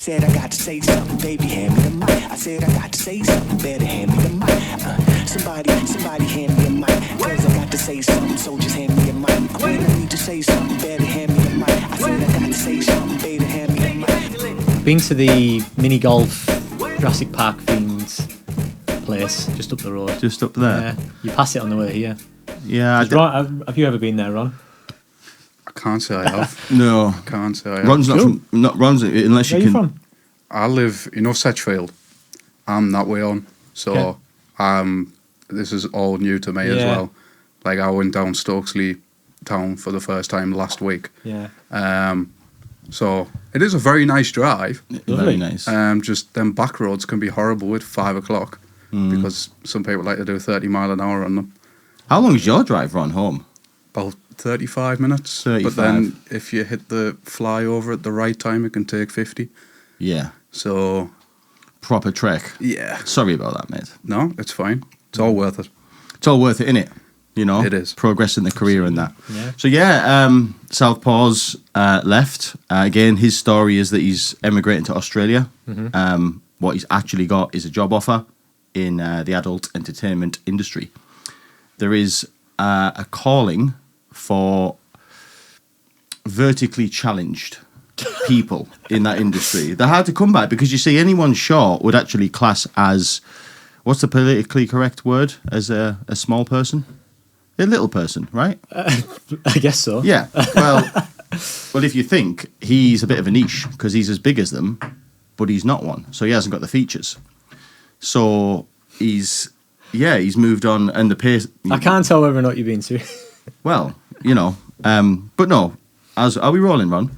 said I got to say something, baby, hand me the mic. I said I got to say something, better hand me the mic. Somebody hand me a mic. Cause I got to say something, so just hand me a mic. When I need to say something, better hand me the mic. I said I got to say something, better hand me the mic. Been to the mini golf Jurassic Park themed place just up the road. Just up there. Yeah, you pass it on the way here. Yeah. Have you ever been there, Ron? I can't say I have. No. I can't say I have. Ron's not Ron's unless Where you are can. you from? I live in Sedgefield. I'm that way on. So this is all new to me as well. Like I went down Stokesley town for the first time last week. Yeah. So it is a very nice drive. Very nice. Just them back roads can be horrible at 5 o'clock because some people like to do 30 mile an hour on them. How long is your drive, Ron, home? About 35 minutes. 35. But then if you hit the flyover at the right time, it can take 50. Yeah. So Proper trek. yeah, Sorry about that, mate. no, it's fine. It's all worth it. It's all worth it, innit? You know? It is. Progressing the career and that. Yeah. So Southpaw's left. Again, his story is that he's emigrating to Australia. What he's actually got is a job offer in the adult entertainment industry. There is a calling for vertically challenged people in that industry. They're hard to come by because you see anyone short would actually class as, what's the politically correct word, as a small person? A little person, right? I guess so. Yeah. Well, if you think he's a bit of a niche because he's as big as them, but he's not one, so he hasn't got the features. So he's moved on, and the pace. I can't tell whether or not you've been to. Well, but no. Are we rolling, Ron?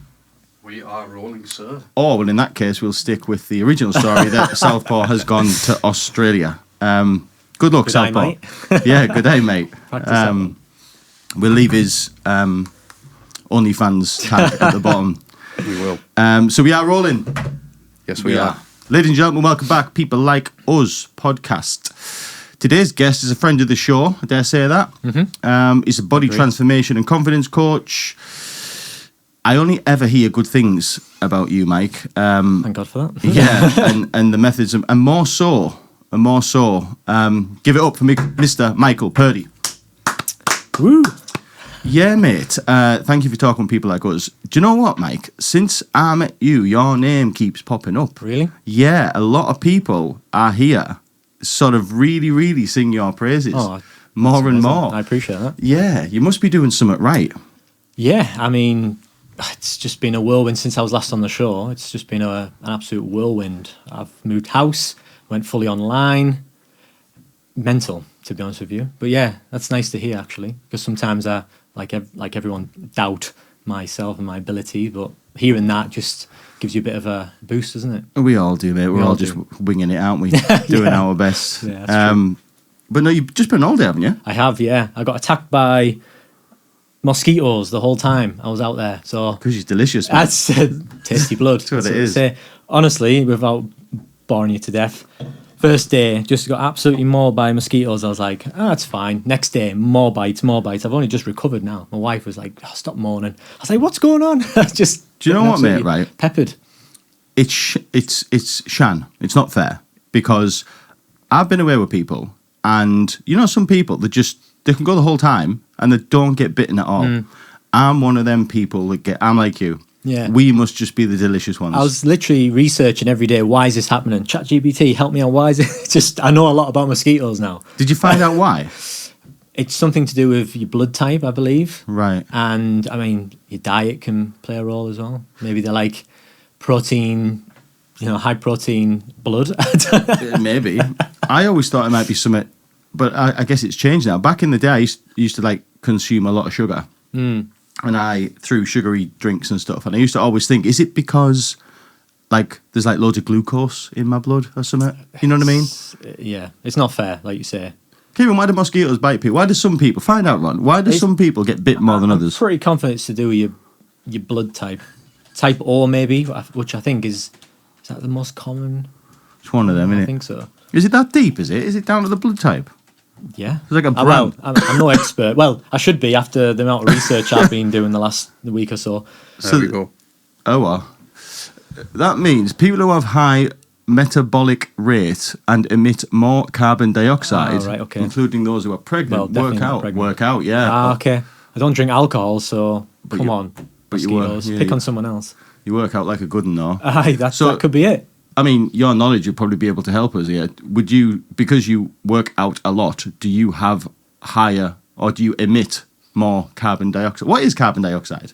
We are rolling, sir. Oh, well, in that case, we'll stick with the original story that Southpaw has gone to Australia. Good luck, Good day, Southpaw. mate. Yeah, good day, mate. Practice that one. We'll leave his OnlyFans tag at the bottom. We will. So we are rolling. Yes, we are. Ladies and gentlemen, welcome back. People Like Us podcast. Today's guest is a friend of the show. I dare say that. He's a body transformation and confidence coach. I only ever hear good things about you, Mike. Thank God for that. Yeah, and the methods, and more so. Give it up for me, Mr. Michael Purdie. Woo! Yeah, mate. Thank you for talking with people like us. Do you know what, Mike? Since I met you, your name keeps popping up. Really? Yeah, a lot of people are here, sort of really, really sing your praises. Oh, more and amazing. more. I appreciate that. Yeah, you must be doing something right. Yeah, I mean, it's just been a whirlwind since I was last on the show. It's just been an absolute whirlwind. I've moved house, went fully online. Mental, to be honest with you. But yeah, that's nice to hear, actually, because sometimes I, like everyone, doubt myself and my ability, but hearing that just gives you a bit of a boost, doesn't it? We all do, mate. We're all just winging it, aren't we? Doing our best. Yeah, that's true. But no, you've just been all day, haven't you? I have, yeah. I got attacked by mosquitoes the whole time I was out there. So Because she's delicious, mate. that's tasty blood. That's what it I is. say. Honestly, without boring you to death, first day, just got absolutely mauled by mosquitoes. I was like, that's fine. Next day, more bites. I've only just recovered now. My wife was like, stop moaning. I was like, what's going on? Just Do you know what, mate, right? Peppered. It's Shan. It's not fair because I've been away with people, and some people they can go the whole time and they don't get bitten at all. I'm one of them people that I'm like you. Yeah. We must just be the delicious ones. I was literally researching every day, why is this happening? ChatGPT, help me out. Why is it? I know a lot about mosquitoes now. Did you find out why? It's something to do with your blood type, I believe. Right. And I mean, your diet can play a role as well. Maybe they're like protein, high protein blood. Maybe. I always thought it might be something, but I guess it's changed now. Back in the day, I used to consume a lot of sugar. And I threw sugary drinks and stuff. And I used to always think, is it because there's loads of glucose in my blood or something? You know what I mean? Yeah, it's not fair, like you say. Kevin, why do mosquitoes bite people? Why do some people, find out, Ron, why do some people get bit more than others? I'm pretty confident it's to do with your blood type. Type O maybe, which I think is that the most common? It's one of them, isn't it? I think so. Is it that deep, is it? Is it down to the blood type? Yeah. It's like a brand. Well, I'm no expert. Well, I should be after the amount of research I've been doing the last week or so. There we go. Oh, well. That means people who have high metabolic rate and emit more carbon dioxide, right, okay. including those who are pregnant, definitely not pregnant. work out, yeah. Okay. I don't drink alcohol, so come on. but you work- mosquitoes. yeah, Pick you- on someone else. You work out like a good one, though. Aye, that could be it. I mean, your knowledge would probably be able to help us here. Would you, because you work out a lot, do you have higher, or do you emit more carbon dioxide? What is carbon dioxide?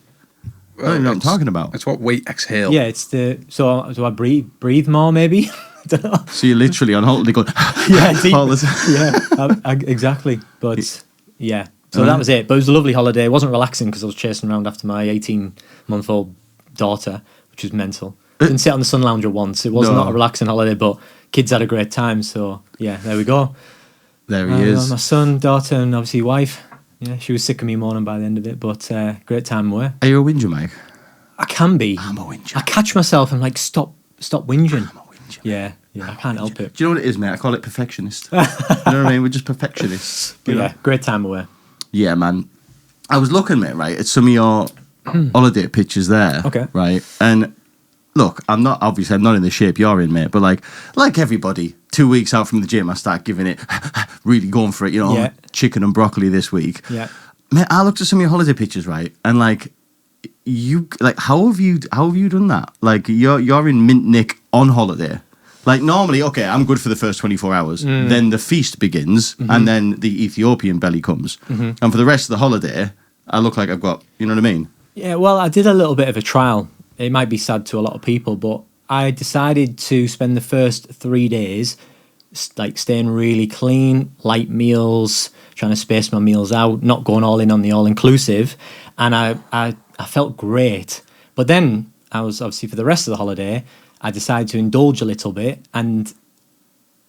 I don't even know what I'm talking about. It's what we exhale. Yeah, it's so do I breathe more maybe? I don't know. So you're literally on holiday going, Yeah, deep. all the time. Yeah, exactly. But yeah, so that was it. But it was a lovely holiday. It wasn't relaxing because I was chasing around after my 18-month-old daughter, which was mental. Didn't sit on the sun lounger once. It was No. not a relaxing holiday, but kids had a great time. So yeah, there we go. There he is. My son, daughter, and obviously wife. Yeah, she was sick of me moaning by the end of it, but great time away. Are you a whinger, Mike? I can be. I'm a whinger. I catch myself and like stop whinging. I'm a whinger. Yeah, I can't help it. Do you know what it is, mate? I call it perfectionist. You know what I mean? We're just perfectionists. But you know? yeah, great time away. Yeah, man. I was looking, mate, right, at some of your holiday pictures there. Okay. Right. And look, I'm not in the shape you're in, mate, but like everybody, 2 weeks out from the gym, I start giving it, really going for it, you know, Yeah. chicken and broccoli this week. Yeah. Mate, I looked at some of your holiday pictures, right? And how have you done that? Like you're in Mint Nick on holiday. Like normally, okay, I'm good for the first 24 hours. Then the feast begins, and then the Ethiopian belly comes. And for the rest of the holiday, I look like I've got, you know what I mean? Yeah, well, I did a little bit of a trial. It might be sad to a lot of people, but I decided to spend the first 3 days like staying really clean, light meals, trying to space my meals out, not going all in on the all-inclusive. And I felt great. But then I was obviously for the rest of the holiday, I decided to indulge a little bit. And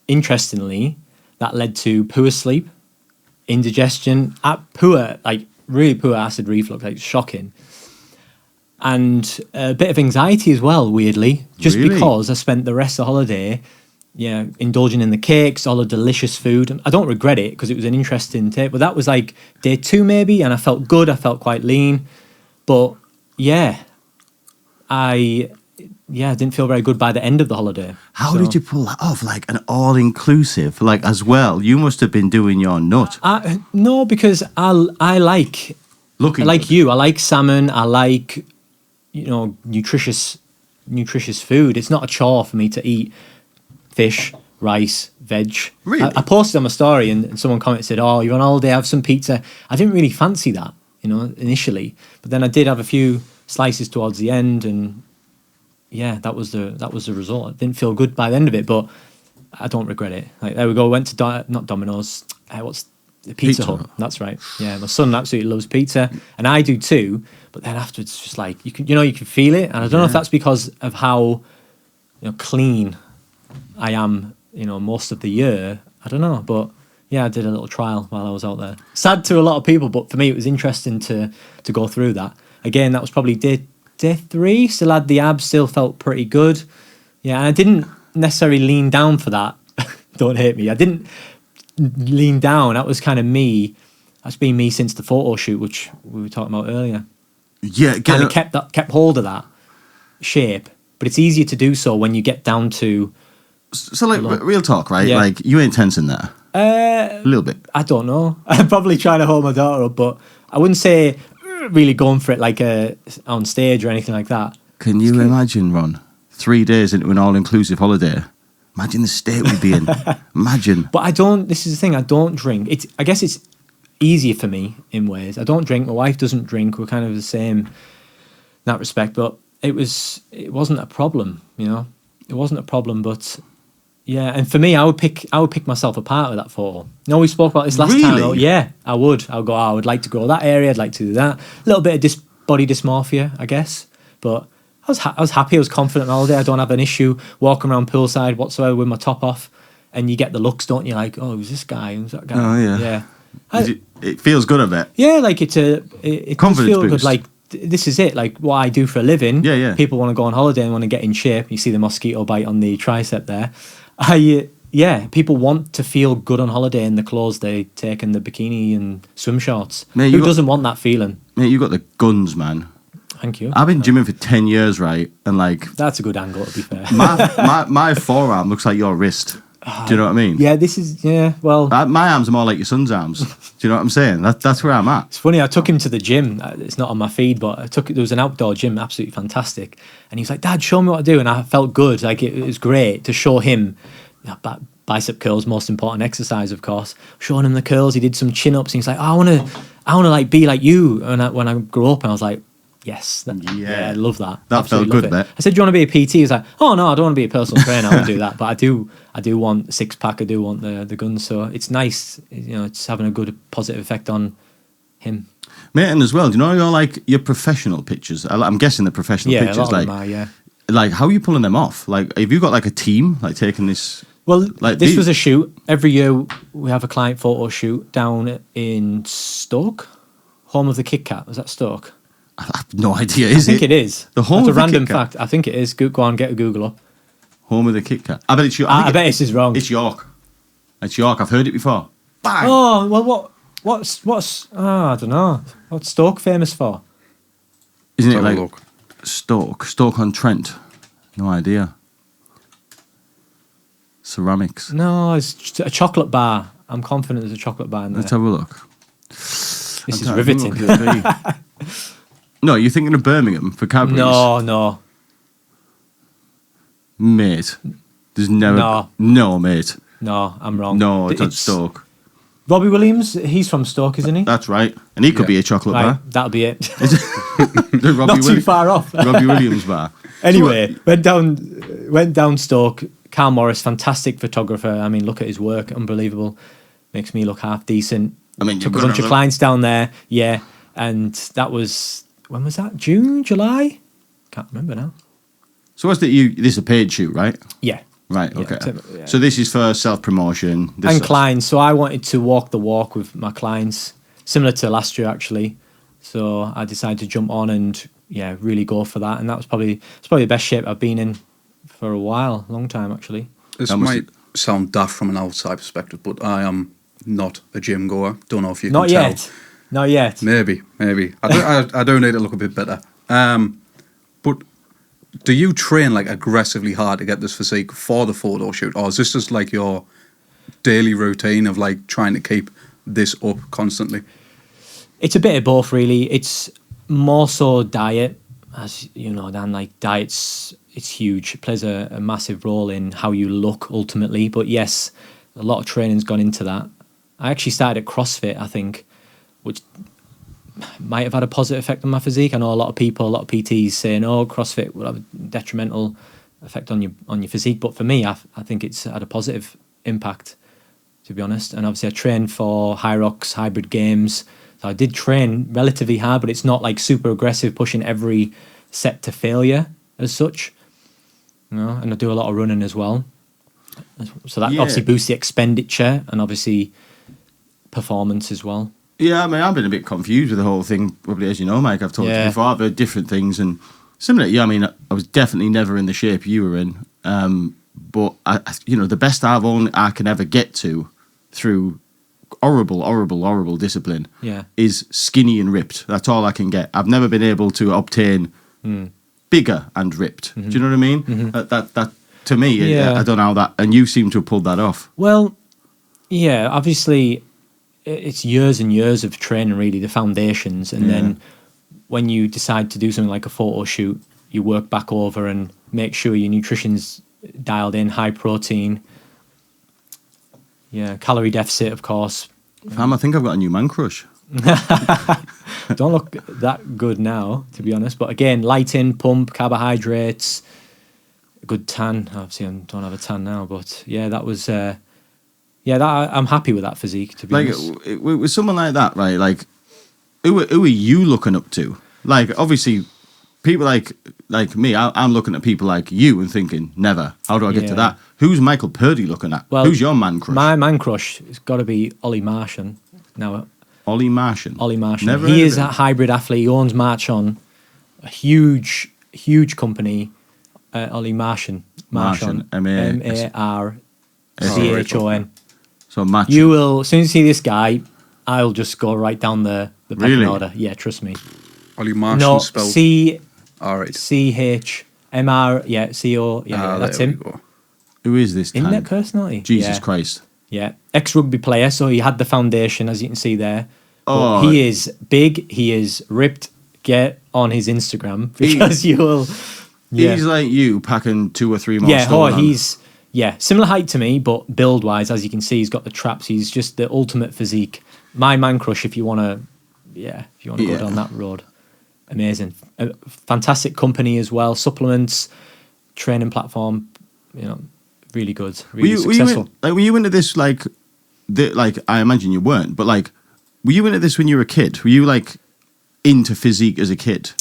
interestingly, that led to poor sleep, indigestion, really poor acid reflux, like shocking. And a bit of anxiety as well, weirdly, just Really? because I spent the rest of the holiday, indulging in the cakes, all the delicious food. And I don't regret it because it was an interesting take. But that was like day 2 maybe, and I felt good. I felt quite lean. But yeah, I didn't feel very good by the end of the holiday. How did you pull that off? Like an all-inclusive, like as well? You must have been doing your nut. No, because I like Looking I like good. you. I like salmon. I like nutritious food. It's not a chore for me to eat fish, rice, veg. Really? I posted on my story and someone commented said, "Oh, you're on holiday, have some pizza." I didn't really fancy that, initially, but then I did have a few slices towards the end, and yeah, that was the result. I didn't feel good by the end of it, but I don't regret it. Like there we go. Went to not Domino's. What's the Pizza Pizza Hut? Hut. That's right. Yeah, my son absolutely loves pizza, and I do too. But then afterwards, it's just like you can feel it, and I don't know if that's because of how clean I am. Most of the year. I don't know, but yeah, I did a little trial while I was out there. Sad to a lot of people, but for me, it was interesting to go through that. Again, that was probably day 3. Still had the abs, still felt pretty good. Yeah, and I didn't necessarily lean down for that. Don't hate me. I didn't lean down. That was kind of me. That's been me since the photo shoot, which we were talking about earlier. Yeah, Kind of kept hold of that shape, but it's easier to do so when you get down to. So, like, real talk, right? Yeah. Like, you ain't tensing there. A little bit. I don't know. I'm probably trying to hold my daughter up, but I wouldn't say really going for it like on stage or anything like that. Can you imagine, Ron? 3 days into an all-inclusive holiday. Imagine the state we'd be in. Imagine. But I don't. This is the thing. I don't drink. I guess it's easier for me in ways. I don't drink. My wife doesn't drink. We're kind of the same in that respect. But it wasn't a problem. It wasn't a problem. But yeah, and for me, I would pick myself apart with that photo. We spoke about this last time. Really? Yeah, I would. I would like to go that area. I'd like to do that. A little bit of body dysmorphia, I guess. But I was happy. I was confident all day. I don't have an issue walking around poolside whatsoever with my top off. And you get the looks, don't you? Like, oh, who's this guy? Who's that guy? Oh, yeah. Yeah. It feels good, I bet. Yeah, like it does Confidence feel boost. good. Like this is it. Like what I do for a living. Yeah. People want to go on holiday and want to get in shape. You see the mosquito bite on the tricep there. People want to feel good on holiday in the clothes they take and the bikini and swim shorts. Mate, Who doesn't want that feeling? Mate, you got the guns, man. Thank you. I've been gymming for 10 years, right? And like That's a good angle, to be fair. my forearm looks like your wrist. Do you know what I mean? Yeah, this is, well... My arms are more like your son's arms. Do you know what I'm saying? That's where I'm at. It's funny, I took him to the gym. It's not on my feed, but there was an outdoor gym, absolutely fantastic. And he was like, Dad, show me what to do. And I felt good. Like, it was great to show him bicep curls, most important exercise, of course. Showing him the curls. He did some chin-ups. And he's like, I want to like be like you. And when I grew up, and I was like, yes, I love that. That Absolutely felt good, love it. mate. I said, do you want to be a PT? He's like, oh no, I don't want to be a personal trainer. I won't do that. But I do want six-pack. I do want the guns. So it's nice. It's having a good positive effect on him. Mate, and as well, do you know your professional pictures? I'm guessing the professional pictures. A lot of them are, yeah. Like, how are you pulling them off? Like, have you got like a team like taking this? Well, like this was a shoot. Every year we have a client photo shoot down in Stoke, home of the Kit Kat. Was that Stoke? I have no idea. I think it is. The home That's of a the random Kit Kat? fact. I think it is. Go on, get a Google up. Home of the Kit Kat. I bet it's York. I bet this is wrong. It's York. It's York. I've heard it before. Bang. Oh well, what's? I don't know. What's Stoke famous for? Isn't it Let's have a like look. Stoke on Trent? No idea. Ceramics. No, it's just a chocolate bar. I'm confident there's a chocolate bar in there. Let's have a look. This is riveting. No, you're thinking of Birmingham for Cadbury's? No. Mate. There's never... No, mate. No, I'm wrong. No, it's not Stoke. Robbie Williams, he's from Stoke, isn't he? That's right. And he could be a chocolate bar. That'll be it. Not too far off. Robbie Williams bar. Anyway, went down Stoke. Carl Morris, fantastic photographer. I mean, look at his work, unbelievable. Makes me look half decent. I mean, took a bunch of clients down there, yeah. And that was, when was that? June, July? Can't remember now. So this is a paid shoot, right? Yeah. Right, Yeah, okay. yeah. So this is for self-promotion. And clients. So I wanted to walk the walk with my clients, similar to last year, actually. So I decided to jump on and, really go for that. And that was probably the best shape I've been in for a while, long time, actually. This might sound daft from an outside perspective, but I am not a gym goer. Don't know if you can tell. Not yet. Maybe. I do need to look a bit better. But do you train like aggressively hard to get this physique for the photo shoot, or is this just like your daily routine of like trying to keep this up constantly? It's a bit of both, really. It's more so diet, as you know, Dan. Like diet's huge. It plays a massive role in how you look ultimately. But yes, a lot of training's gone into that. I actually started at CrossFit, I think, which might have had a positive effect on my physique. I know a lot of PTs saying, "Oh, CrossFit will have a detrimental effect on your physique," but for me, I think it's had a positive impact, to be honest. And obviously, I trained for High Rocks hybrid games, so I did train relatively hard, but it's not like super aggressive, pushing every set to failure as such. And I do a lot of running as well, so that obviously boosts the expenditure and obviously performance as well. Yeah, I mean, I've been a bit confused with the whole thing, probably, as you know, Mike. I've told you before, I've heard different things, and similar. Yeah, I mean, I was definitely never in the shape you were in, but the best I can ever get to through horrible discipline is skinny and ripped. That's all I can get. I've never been able to obtain bigger and ripped. Do you know what I mean? That to me, I don't know how that, and you seem to have pulled that off. Well, yeah, obviously it's years and years of training, really, the foundations, and then when you decide to do something like a photo shoot, you work back over and make sure your nutrition's dialed in, high protein, calorie deficit, of course. Fam, I think I've got a new man crush. Don't look that good now, to be honest, but again, lighting, pump, carbohydrates, a good tan. Obviously I don't have a tan now, but that was I'm happy with that physique, to be honest. With someone like that, right? Like, who are you looking up to? Like, obviously, people like me, I'm looking at people like you and thinking, never. How do I get to that? Who's Michael Purdie looking at? Well, who's your man crush? My man crush has got to be Ollie Martian. Now, Ollie Martian. Never he is a hybrid athlete. He owns Marchon, a huge company. Ollie Martian. M-A-R-C-H-O-N. So match. You will, as soon as you see this guy, I'll just go right down the pecking order. Yeah, trust me. Ollie Marsh No, spelled. All right. CHMR. Yeah, CO. Yeah, that's there we him. go. Who is this Internet tank? personality. Jesus Yeah. Christ. Yeah, ex-rugby player, so he had the foundation, as you can see there. Oh. But he is big, he is ripped. Get on his Instagram because you will... Yeah, He's like you, packing 2 or 3 more yeah, stone on. he's... Yeah, similar height to me, but build-wise, as you can see, he's got the traps. He's just the ultimate physique. My man crush, if you want to... Yeah, if you want to go down that road. Amazing. Fantastic company as well. Supplements, training platform, really good, really successful. Were you into this like I imagine you weren't, but like, were you into this when you were a kid? Were you like into physique as a kid?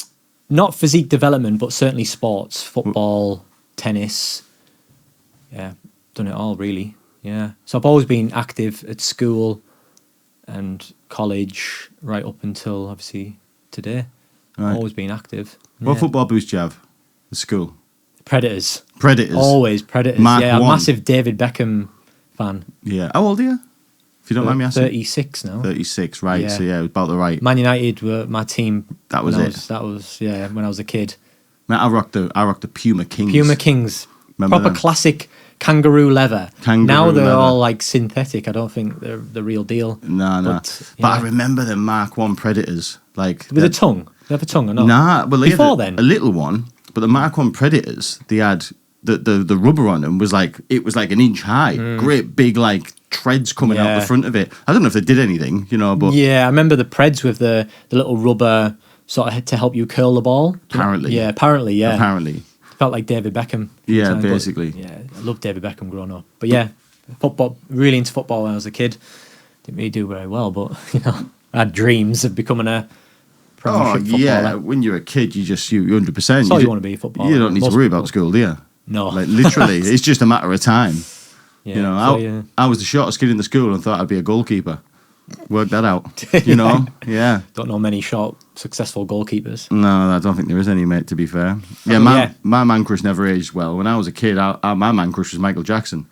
Not physique development, but certainly sports, football, tennis. Yeah, done it all really. Yeah, so I've always been active at school and college, right up until obviously today. Right. Always been active. What Yeah. football boost do you have at school? Predators. Always Predators. Mark Yeah, I'm a 1. massive David Beckham fan. Yeah. How old are you? If you don't mind me asking. 36 now. 36, right. Yeah. So yeah, about the right. Man United were my team. That was when it. that was when I was a kid. Man, I rocked the Puma Kings. Puma Kings. Remember Proper them? classic kangaroo leather. Kangaroo now they're leather. all like synthetic. I don't think they're the real deal. No. But, But I yeah. remember the Mark 1 Predators. Like With a tongue. They have a tongue or not? Nah, well, they had Before then? a little one, but the Mark 1 Predators, they had the rubber on them was like an inch high, great big like treads coming out Yeah. the front of it. I don't know if they did anything, but Yeah, I remember the Preds with the little rubber sort of to help you curl the ball. Apparently. Yeah, apparently, yeah. apparently, Felt like David Beckham. Yeah, sometimes, but, basically. yeah, I loved David Beckham growing up. But yeah, football, really into football when I was a kid. Didn't really do very well, but I had dreams of becoming a Premiership yeah. footballer. When you're a kid, you 100%. That's all you want to be, a footballer. You don't need to Most worry people. about school, do you? No. Like literally, it's just a matter of time. Yeah, You know, so, I, yeah. I was the shortest kid in the school and thought I'd be a goalkeeper. Work that out. Yeah. Don't know many short, successful goalkeepers. No, I don't think there is any, mate, to be fair. Yeah, my man crush never aged well. When I was a kid, my man crush was Michael Jackson.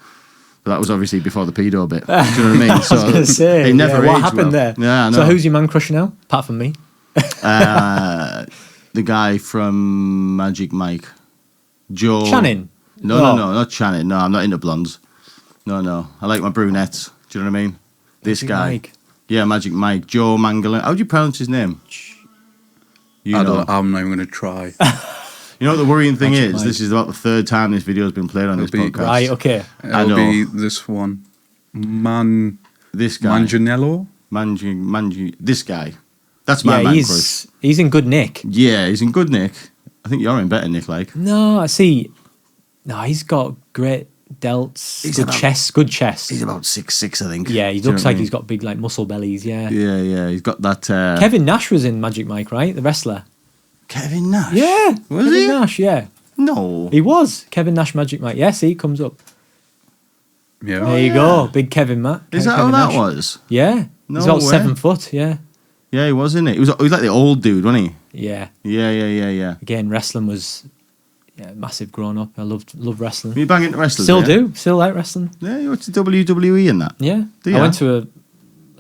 But that was obviously before the pedo bit. Do you know what I mean? So I was going to say, it never aged what happened well. there? Yeah, I know. So who's your man crush now, apart from me? The guy from Magic Mike. Joe. Channing? No, not Channing. No, I'm not into blondes. No. I like my brunettes. Do you know what I mean? This Magic guy. Mike. Yeah, Magic Mike. Joe Mangala. How do you pronounce his name? I'm not even going to try. You know what the worrying thing Magic is? Mike. This is about the third time this video has been played on this It'll be- podcast. Right, okay. I It'll know. be this one. This guy. Manganiello? This guy. That's my man crush. he's in good nick. Yeah, he's in good nick. I think you're in better nick, like. No, I see. No, he's got great delts, He's good about- chest, good chest. He's about 6'6", I think. Yeah, he Do you know looks what I like mean? he's got big like muscle bellies. Yeah. Yeah, he's got that. Kevin Nash was in Magic Mike, right? The wrestler. Kevin Nash. Yeah, Was Kevin he? Nash. Yeah, No. he was Kevin Nash Magic Mike. Yeah, see, comes up. Yeah. There you go, big Kevin Matt. Is that Kevin how that Nash. was? Yeah, No he's about way. 7 foot. Yeah, Yeah, he was, isn't he? He was like the old dude, wasn't yeah. he? Yeah. Again, wrestling was massive growing up. I loved wrestling. Were you banging into wrestlers? Still yeah? do. Still like wrestling. Yeah, you watched the WWE in that. Yeah. Do I ya? went to a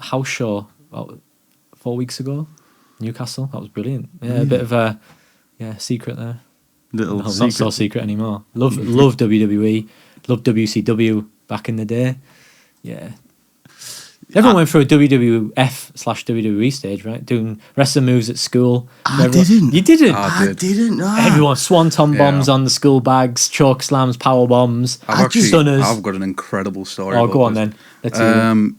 house show about 4 weeks ago, Newcastle. That was brilliant. Yeah, a bit of a secret there. Little No, secret. not so secret anymore. Love WWE. Love WCW back in the day. Yeah. Everyone went through a WWF/WWE stage, right? Doing wrestling moves at school. I didn't. You didn't? I I didn't know. Everyone, swanton bombs Yeah. on the school bags, choke slams, power bombs, stunners. I've got an incredible story. Oh, about go on this. then. Let's hear it.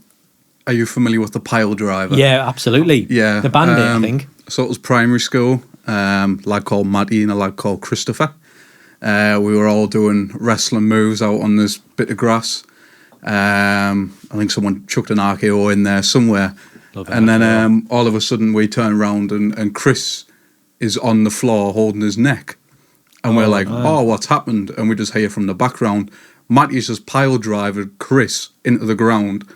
Are you familiar with the pile driver? Yeah, absolutely. Yeah. The bandit, I think. So it was primary school. A lad called Matty and a lad called Christopher. We were all doing wrestling moves out on this bit of grass. I think someone chucked an RKO in there somewhere. Love And an then all of a sudden we turn around and Chris is on the floor holding his neck. And we're like, man. oh, what's happened? And we just hear from the background, Matty's just pile driven Chris into the ground.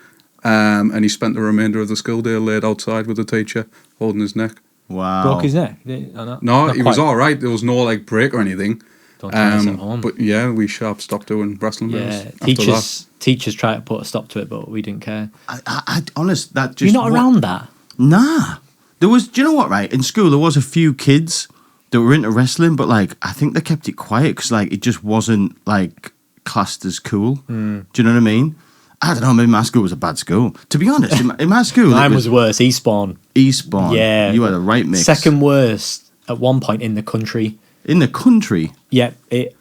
And he spent the remainder of the school day laid outside with the teacher holding his neck. Wow. Broke his neck. No, No, he was all right. There was no like break or anything. Don't tell us at home. But yeah, we sharp stopped doing wrestling moves Yeah, after that. teachers tried to put a stop to it, but we didn't care. I honest, that just. You're not around that? Nah. There was, do you know what, right? In school, there was a few kids that were into wrestling, but, like, I think they kept it quiet because, like, it just wasn't, like, classed as cool. Do you know what I mean? I don't know, maybe my school was a bad school. To be honest, in my school... Mine was worse, Eastbourne. Eastbourne. Yeah. You had the right mix. Second worst at one point in the country. In the country? Yeah,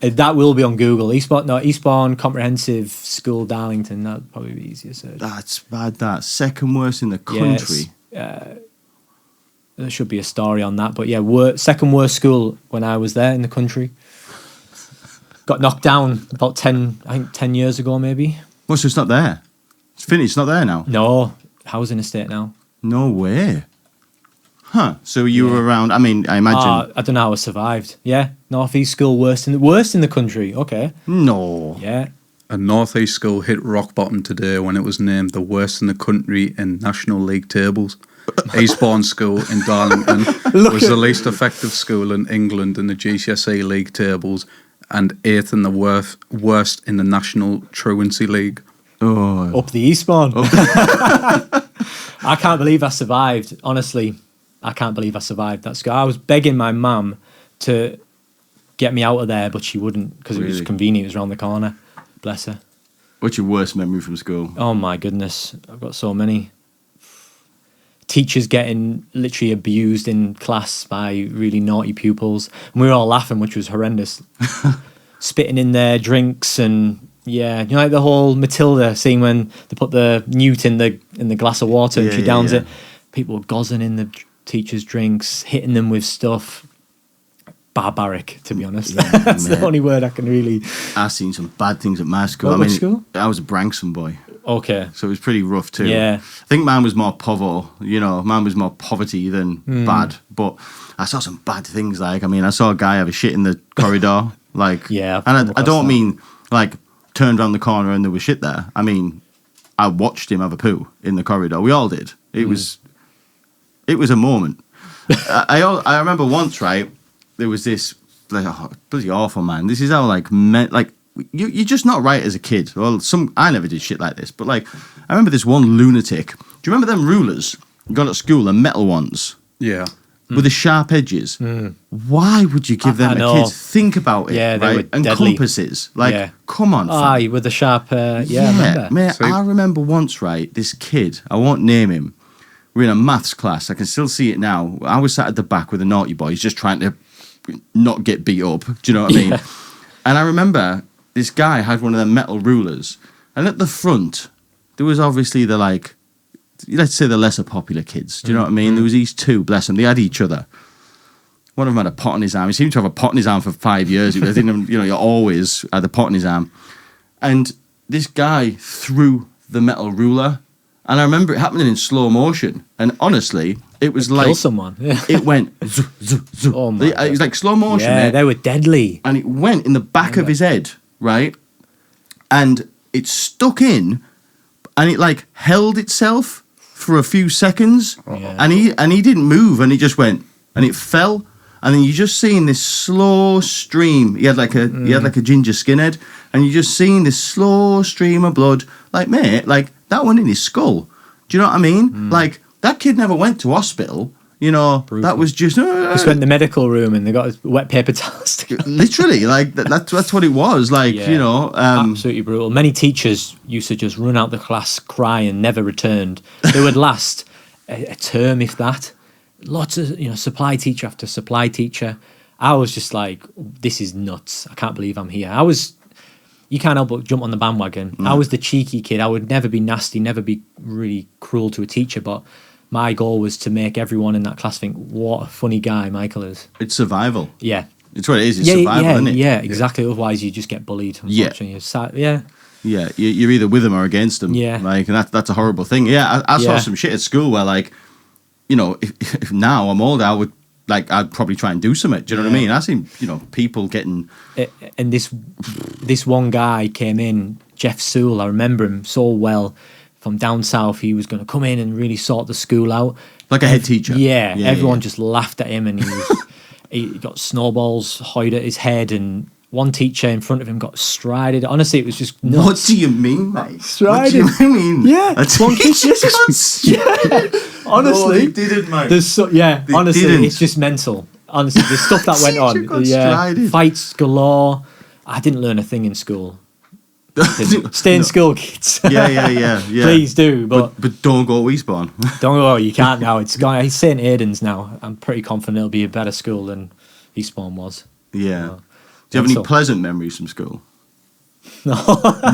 that will be on Google. Eastbourne Comprehensive School, Darlington. That'd probably be easier search. That's bad, that. Second worst in the country. There should be a story on that. But yeah, second worst school when I was there in the country. Got knocked down about 10 years ago, maybe. Well, so it's not there? It's finished, it's not there now? No, housing estate now. No way. Huh. So you were around, I mean, I imagine... I don't know how I survived. Yeah, North East School, worst in the country. Okay. No. Yeah. A North East school hit rock bottom today when it was named the worst in the country in National League tables. Eastbourne School in Darlington was the least effective school in England in the GCSE League tables and 8th in the worst in the National Truancy League. Oh. Up the Eastbourne. I can't believe I survived. Honestly, I can't believe I survived that school. I was begging my mum to get me out of there, but she wouldn't because it was convenient. It was around the corner. Bless her. What's your worst memory from school? Oh my goodness, I've got so many. Teachers getting literally abused in class by really naughty pupils. And we were all laughing, which was horrendous. Spitting in their drinks and yeah, you know, like the whole Matilda scene when they put the newt in the glass of water and she downs it. People were gozzing in the teachers' drinks, hitting them with stuff. Barbaric, to be honest. Yeah, That's the only word I can really... I've seen some bad things at my school. Which school? I was a Branksome boy. Okay. So it was pretty rough too. Yeah. I think mine was more mine was more poverty than bad. But I saw some bad things, like, I mean, I saw a guy have a shit in the corridor, like... Yeah. And I don't mean, like, turned around the corner and there was shit there. I mean, I watched him have a poo in the corridor. We all did. It was a moment. I remember once, right, there was this, like, bloody awful, man. This is how, like, you're just not right as a kid. Well, I never did shit like this, but, like, I remember this one lunatic. Do you remember them rulers you got at school, the metal ones? Yeah. With the sharp edges? Why would you give them to kids? Think about it, yeah, they right? were And deadly. compasses. Like, come on, fam. Aye, with the sharp... I remember. Mate, I remember once, right, this kid, I won't name him, we're in a maths class. I can still see it now. I was sat at the back with a naughty boy. He's just trying to not get beat up. Do you know what I mean? Yeah. And I remember this guy had one of them metal rulers. And at the front, there was obviously the, like, let's say the lesser popular kids. Do you know what I mean? There was these two, bless them. They had each other. One of them had a pot on his arm. He seemed to have a pot on his arm for 5 years. I didn't, you always had a pot on his arm. And this guy threw the metal ruler. And I remember it happening in slow motion. And honestly, it was like... Kill someone. Yeah. It went... Zoo, zoo, zoo. Oh my It was like slow motion. Yeah, they were deadly. And it went in the back of his head, right? And it stuck in, and it, like, held itself for a few seconds. Yeah. And he didn't move, and he just went, and it fell. And then you just seen this slow stream. He had like a ginger skinhead, and you just seen this slow stream of blood. Like, mate, like, that went in his skull. Do you know what I mean? Like, that kid never went to hospital. You know, Brutal. that was just... Just went in the medical room and they got wet paper towels together. Literally, like, that's what it was. Like, Yeah. you know... Absolutely brutal. Many teachers used to just run out the class, cry, and never returned. They would last a term, if that. Lots of, supply teacher after supply teacher. I was just like, this is nuts. I can't believe I'm here. You can't help but jump on the bandwagon. I was the cheeky kid. I would never be nasty, never be really cruel to a teacher, but my goal was to make everyone in that class think, what a funny guy Michael is. It's survival. Yeah. It's what it is. It's survival, isn't it? Yeah, exactly. Otherwise, you just get bullied. Unfortunately. Yeah. Yeah, you're either with them or against them. Yeah. Like, and that's a horrible thing. Yeah, I saw some shit at school where, like, if now I'm older, I'd probably try and do something. Do you know what I mean? I seen, people getting... And this one guy came in, Jeff Sewell, I remember him so well, from down south. He was going to come in and really sort the school out. Like a head teacher. Yeah, everyone just laughed at him, and he got snowballs hoyed at his head, and one teacher in front of him got strided. Honestly, it was just What nuts. do you mean, mate? Strided. What do you mean? Yeah, A one teacher teacher got strided? Honestly, No, they didn't, mate. They honestly, didn't. it's just mental. Honestly, the stuff that went on. Teacher got strided. Fights galore. I didn't learn a thing in school. Stay in school, kids. Yeah. Please do, but But don't go to Eastbourne. don't go. You can't now. It's gone. It's St Aidan's now. I'm pretty confident it'll be a better school than Eastbourne was. Yeah. Oh. Do you have any So- pleasant memories from school? No,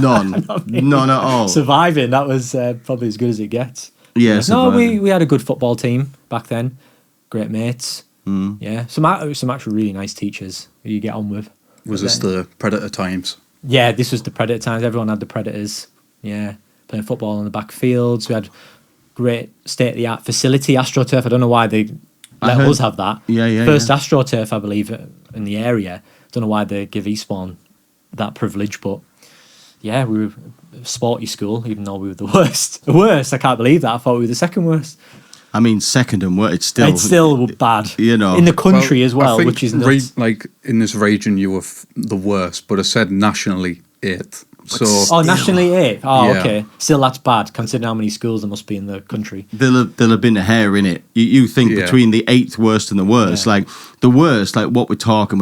None. None at all. surviving. That was probably as good as it gets. Yeah. No, surviving. we had a good football team back then. Great mates. Mm. Yeah, some actually really nice teachers who you get on with. Was But this then- the Predator times? Yeah, this was the Predator times. Everyone had the Predators. Yeah, playing football on the back fields. We had great state-of-the-art facility, AstroTurf. I don't know why they let heard- us have that. Yeah, First yeah. AstroTurf, I believe, in the area. Don't know why they give Eastbourne that privilege, but yeah, we were a sporty school, even though we were the worst. The worst, I can't believe that. I thought we were the second worst. I mean, second and worst. It's Still bad. You know. In the country as I well, think which is nuts. like in this region you were the worst, but I said nationally 8th. So Oh, nationally 8th. Oh, Yeah. okay. Still, that's bad, considering how many schools there must be in the country. There'll have been a hair in it. You think Yeah. between the 8th worst and the worst, Yeah. like the worst, like what we're talking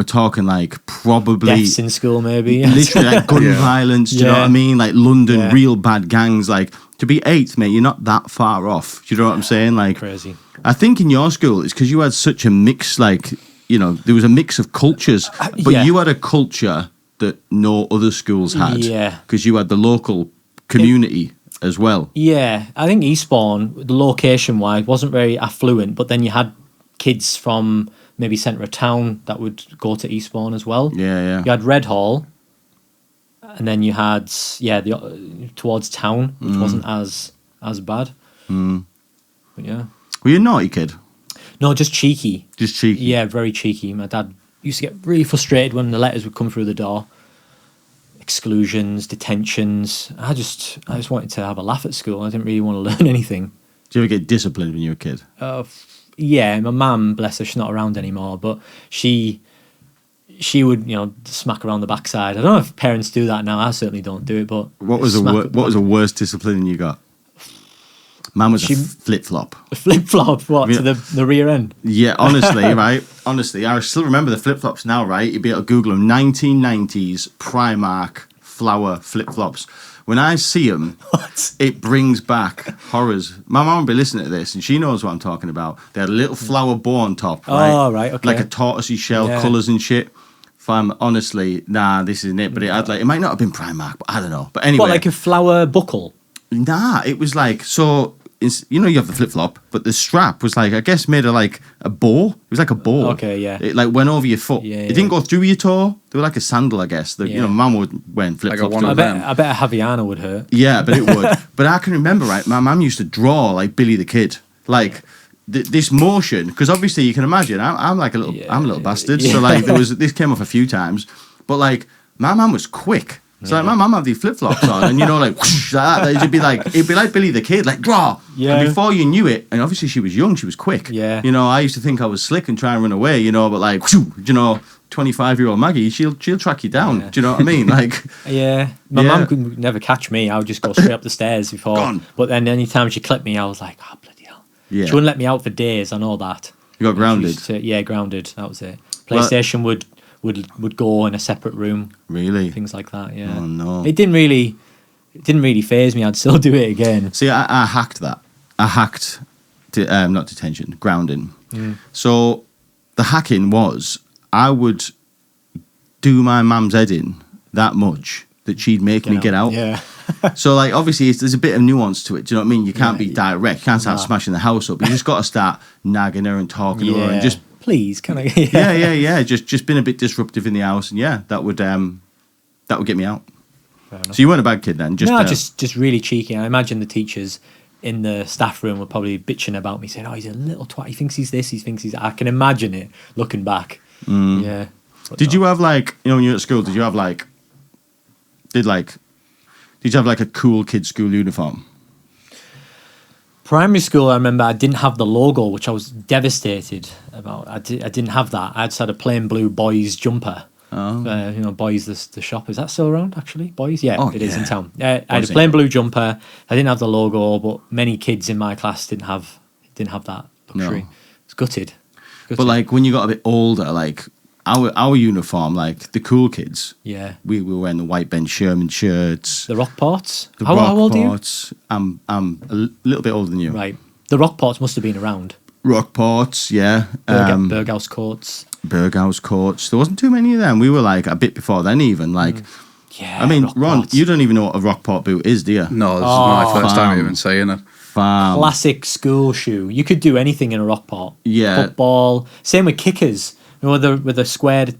like probably Deaths in school, maybe. literally like gun Yeah. violence. Do you know Yeah. what I mean? Like London, Yeah. real bad gangs. Like to be 8th, mate, you're not that far off. Do you know what I'm saying? Like Crazy. I think in your school it's because you had such a mix. Like there was a mix of cultures, but yeah. you had a culture that no other schools had. Yeah. because you had the local community as well. Yeah, I think Eastbourne, the location-wise, wasn't very affluent, but then you had kids from maybe centre of town that would go to Eastbourne as well. Yeah. You had Redhall, and then you had towards town, which wasn't as bad. Mm. But yeah, Were you a naughty kid? no, just cheeky. Just cheeky. Yeah, very cheeky. My dad used to get really frustrated when the letters would come through the door. Exclusions, detentions. I just wanted to have a laugh at school. I didn't really want to learn anything. Did you ever get disciplined when you were a kid? Yeah, my mum, bless her, she's not around anymore, but she would, smack around the backside. I don't know if parents do that now. I certainly don't do it, but What was the worst discipline you got? Man was a flip flop. flip flop? What, Yeah. to the rear end? Yeah, honestly, right? Honestly, I still remember the flip flops now, right? You'd be able to Google them. 1990s Primark flower flip flops. When I see them, What? it brings back horrors. My mum will be listening to this, and she knows what I'm talking about. They had a little flower bow on top, right? Oh, right, okay. Like a tortoisey shell, Yeah. colours and shit. If I'm honestly, this isn't it. But it had it might not have been Primark, but I don't know. But anyway, What, like a flower buckle? it was like so. You have the flip flop, but the strap was like I guess made of like a bow. It was like a bow. Okay, yeah. It like went over your foot. Yeah, It didn't go through your toe. They were like a sandal, I guess. Yeah. Mum would wear flip Like a flops. one I of bet, them. I bet a Havaiana would hurt. Yeah, but it would. But I can remember, right? My mum used to draw like Billy the Kid, like this motion, because obviously you can imagine. I'm like I'm a little bastard. So like this came off a few times, but like my mum was quick. So like my mum had these flip flops on, and like whoosh, like that. It'd be like Billy the Kid, like draw. Yeah. And before you knew it, and obviously she was young, she was quick. Yeah. I used to think I was slick and try and run away, but like, whoosh, 25-year-old Maggie, she'll track you down. Yeah. Do you know what I mean? Like, Yeah, my Yeah. mum could never catch me. I would just go straight up the stairs before. Gone. But then anytime she clipped me, I was like, oh, bloody hell. Yeah. She wouldn't let me out for days. I know that. you got She grounded. used to- yeah, grounded. That was it. Well- PlayStation would go in a separate room. Really? Things like that. Yeah. Oh, no. It didn't really phase me. I'd still do it again. See, I hacked that. I hacked, not detention, grounding. Mm. So the hacking was I would do my mum's head in that much that she'd make me get out. Yeah. So like obviously there's a bit of nuance to it. Do you know what I mean? You can't Yeah. be direct. You can't start Nah. smashing the house up. You just got to start nagging her and talking to her and just Please, can I? yeah. Just been a bit disruptive in the house, and that would get me out. Fair enough. So you weren't a bad kid then? Just really cheeky. I imagine the teachers in the staff room were probably bitching about me, saying, "Oh, he's a little twat. He thinks he's this. He thinks he's." I can imagine it looking back. Yeah. But Did no. you have like when you were at school? Did you have like did you have like a cool kid school uniform? Primary school, I remember I didn't have the logo, which I was devastated about. I didn't have that. I just had a plain blue boys jumper. Boys, the shop. Is that still around, actually? Boys? Yeah, Oh, it is in yeah. town. I had Boys a plain blue jumper. I didn't have the logo, but many kids in my class didn't have that luxury. No. It's gutted. But like when you got a bit older, like our uniform, like the cool kids, Yeah. we were wearing the white Ben Sherman shirts. The Rockports? The How old are you? Rockports. I'm a little bit older than you. Right. The Rockports must have been around. Rockports, yeah. Berghaus courts. Berghaus courts. There wasn't too many of them. We were like a bit before then, even like. Yeah. I mean, Rockports. Ron, you don't even know what a Rockport boot is, do you? No, this is my first time fam. even saying it. Classic school shoe. You could do anything in a Rockport. Yeah. Football. Same with kickers. You know, with the squared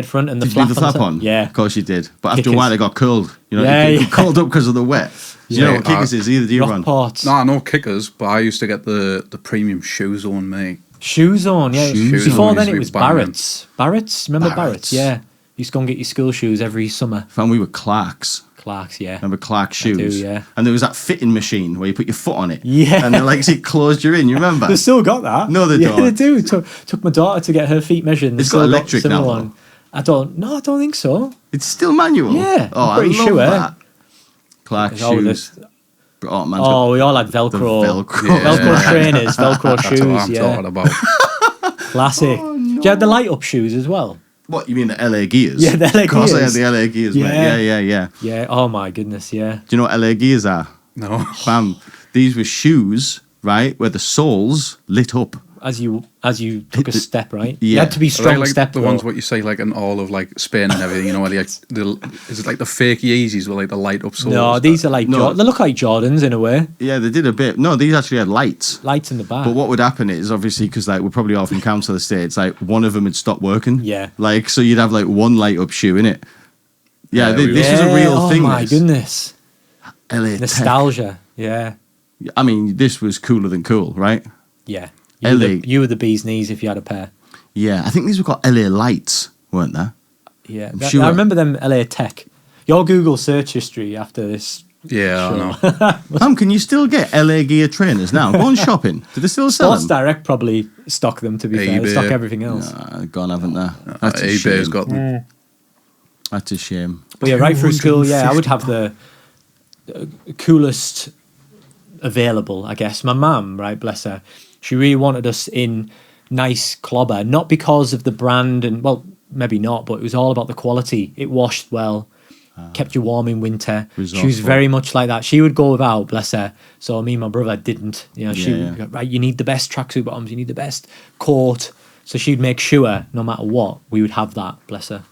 front and the Did you flap. leave the flap the on? side? Yeah. Of course you did. But after a Kickers. while, they got curled. You know, Yeah, it yeah. got curled up because of the wet. Do you know what kickers is either, do you, Ron? Rockports. No, I know kickers, but I used to get the premium shoes on me. Shoes on, yeah. Shoes Before on then used to it be was banging. Barrett's. Barrett's? Remember Barrett's. Barrett's? Yeah. You used to go and get your school shoes every summer. Fam, we were Clarks. Clark's, yeah. Remember Clark do, shoes? yeah. And there was that fitting machine where you put your foot on it. Yeah. And then, like, it closed you in. You remember? They still got that. No, they yeah, don't. they do. Took my daughter to get her feet measured. And It's they got still electric similar now, one. I don't think so. It's still manual. Yeah, Oh, I'm pretty I love sure. that. Clark Oh, shoes. Oh, man's Oh, got we all had the Velcro. Velcro. Yeah. Velcro trainers, Velcro That's what shoes, I'm yeah. talking about. Classic. Do you have the light up shoes as well? What, you mean the LA Gears? Yeah, the LA Of course I had Gears. the LA Gears, mate. Yeah. Yeah. Yeah. Oh my goodness, yeah. Do you know what LA Gears are? No. Fam, these were shoes, right, where the soles lit up. As you took a step, right? You Yeah. had to be Are they strong like step. the though. ones what you say like in all of like Spain and everything, you know, where they, like, is it like the fake Yeezys with like the light up soles? No, these are like No. they look like Jordans in a way. Yeah, they did a bit. No, these actually had lights. Lights in the back. But what would happen is obviously because like we're probably all from council estates, like one of them had stopped working. Yeah. Like so you'd have like one light up shoe in it. Yeah, Yeah, this was a real thing. Oh my this. goodness. LA Tech. Nostalgia. Yeah. I mean, this was cooler than cool, right? Yeah. LA. You were the bee's knees if you had a pair. Yeah, I think these were called LA Lights, weren't they? Yeah. I'm sure. I remember them LA Tech. Your Google search history after this. Yeah, I Sure. know. Sam, can you still get LA Gear trainers now? Go on shopping. Do they still sell Sports them? Direct probably stock them, to be fair. They eBay. stock everything else. Gone, haven't they? That's a shame. eBay's got them. That's a shame. But yeah, right through school, yeah, I would have the coolest available, I guess. My mum, right, bless her, she really wanted us in nice clobber, not because of the brand and, well, maybe not, but it was all about the quality. It washed well, kept you warm in winter. She was Resourceful. very much like that. She would go without, bless her. So me and my brother didn't. You know, Yeah. right, you need the best tracksuit bottoms, you need the best coat. So she'd make sure, no matter what, we would have that, bless her.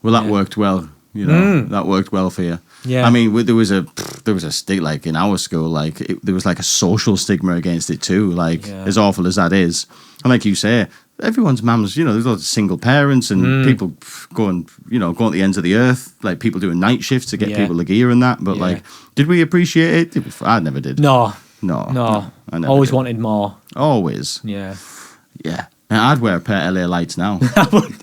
Well, that Yeah. worked well. You know, that worked well for you. Yeah. I mean, there was a stigma like in our school, like there was like a social stigma against it too. Like Yeah. as awful as that is, and like you say, everyone's mums. You know, there's lots of single parents and people going to the ends of the earth. Like people doing night shifts to get Yeah. people the gear and that. But Yeah. like, did we appreciate it? I never did. No, No. I never always did. wanted more. Always. Yeah. Yeah. And I'd wear a pair of LA Lights now.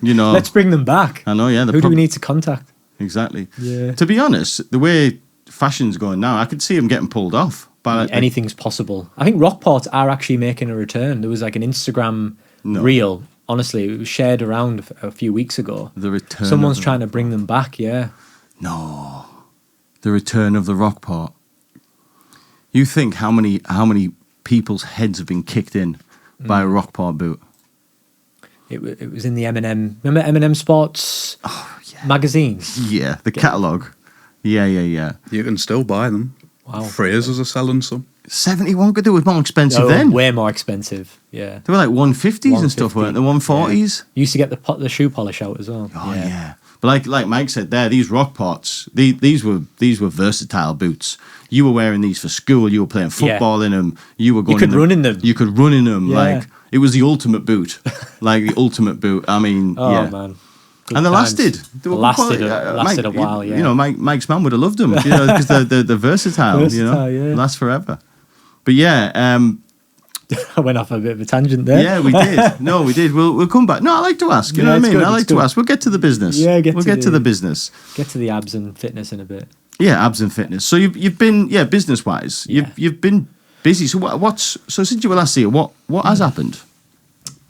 You know. Let's bring them back. I know. Yeah. Who do we need to contact? Exactly. Yeah. To be honest, the way fashion's going now, I could see them getting pulled off. But Anything's possible. I think Rockport are actually making a return. There was like an Instagram No. reel. Honestly, it was shared around a few weeks ago. the return. Someone's of the, trying to bring them back. Yeah. No, the return of the Rockport. You think how many people's heads have been kicked in by a Rockport boot? It was in the M&M. Remember M&M Sports magazine? Yeah, the catalogue. Yeah. You can still buy them. Wow. Frasers are selling some. 71 good. They were more expensive Oh, then. way more expensive. Yeah. They were like 150s and stuff, 150. weren't they? 140s. You used to get the shoe polish out as well. Oh yeah. But like Mike said there, these Rockports, these were versatile boots. You were wearing these for school. You were playing football in them. You were going. could run in them. You could run in them. Yeah. Like it was the ultimate boot. Like the ultimate boot. I mean, Oh yeah. man. Good And they times. lasted. They were lasted quite- lasted Mike, a while. Yeah. You know, Mike's mum would have loved them. You know, because they're versatile. Versatile, yeah. last forever. But yeah, I went off a bit of a tangent there. yeah, we did. No, we did. We'll come back. No, I like to ask. You know Yeah, what I it's mean? good, I like it's to good. ask. We'll get to the business. Yeah, we'll get to the business. Get to the abs and fitness in a bit. Yeah, abs and fitness. So you've been business wise. Yeah. You've been busy. So so since you were last here, what has happened?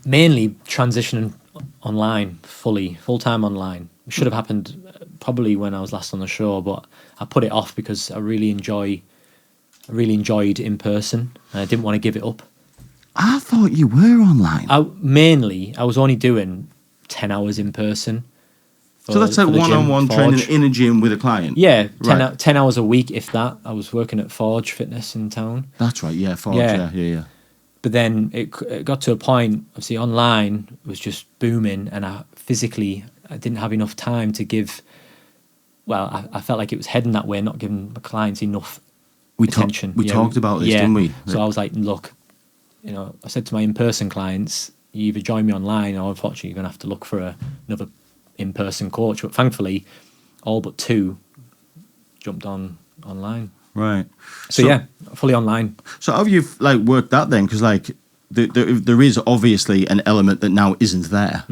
Mainly transitioning online, full time online. should have happened probably when I was last on the show, but I put it off because I really enjoyed in person, and I didn't want to give it up. I thought you were online. I was only doing 10 hours in person. So that's like one-on-one training in a gym with a client? Yeah, 10, right. 10 hours a week, if that. I was working at Forge Fitness in town. That's right, yeah, Forge, yeah. But then it got to a point, obviously online was just booming, and I didn't have enough time to give, I felt like it was heading that way, not giving my clients enough attention. We talked about this, didn't we? So I was like, look, I said to my in-person clients, you either join me online or unfortunately you're going to have to look for another in-person coach. But thankfully, all but 2 jumped online. Right. So fully online. So how have you worked that then? Because there is obviously an element that now isn't there,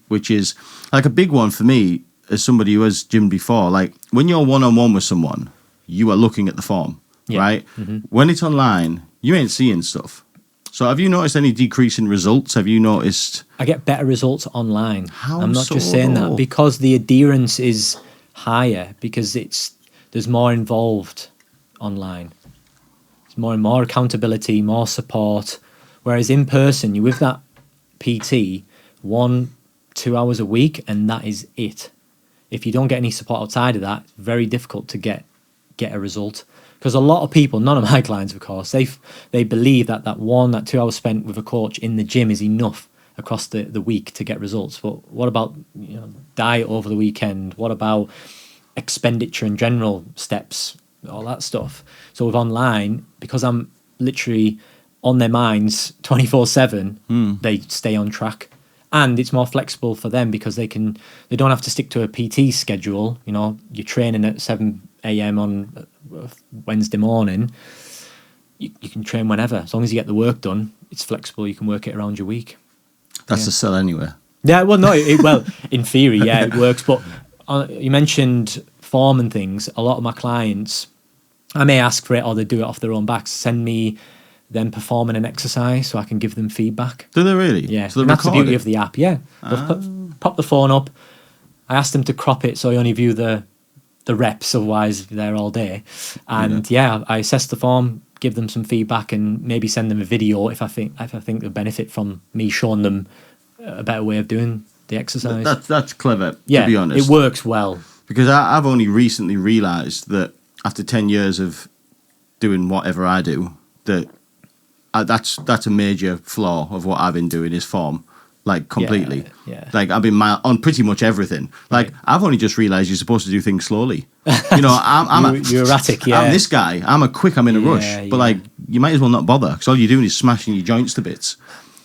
which is like a big one for me as somebody who has gymmed before. Like when you're one-on-one with someone, you are looking at the form, right? Mm-hmm. When it's online, you ain't seeing stuff. So have you noticed any decrease in results? Have you noticed? I get better results online. I'm not so? just saying that because the adherence is higher, because there's more involved online. It's more and more accountability, more support. Whereas in person, you're with that PT 1-2 hours a week, and that is it. If you don't get any support outside of that, it's very difficult to get a result. Because a lot of people, none of my clients, of course, they believe that 2 hours spent with a coach in the gym is enough across the week to get results. But what about diet over the weekend? What about expenditure and general steps, all that stuff? So with online, because I'm literally on their minds 24/7, they stay on track. And it's more flexible for them because they don't have to stick to a PT schedule. You're training at 7 a.m. on Wednesday morning. You can train whenever. As long as you get the work done, it's flexible. You can work it around your week. That's a sell anywhere. Yeah, well, no, in theory, yeah, it works. But you mentioned form and things. A lot of my clients, I may ask for it or they do it off their own backs. Send me them performing an exercise so I can give them feedback. Do they really? Yeah, so and that's the beauty of the app. Yeah, pop the phone up. I asked them to crop it so I only view the reps, otherwise they're all day. And I assess the form, give them some feedback, and maybe send them a video if I think they'll benefit from me showing them a better way of doing the exercise. That's clever. To be honest, it works well. Because I've only recently realised that after 10 years of doing whatever I do, that's a major flaw of what I've been doing is form, completely. Yeah. I've been on pretty much everything. I've only just realised you're supposed to do things slowly. You're erratic. Yeah, I'm this guy. I'm in a rush. But you might as well not bother because all you're doing is smashing your joints to bits.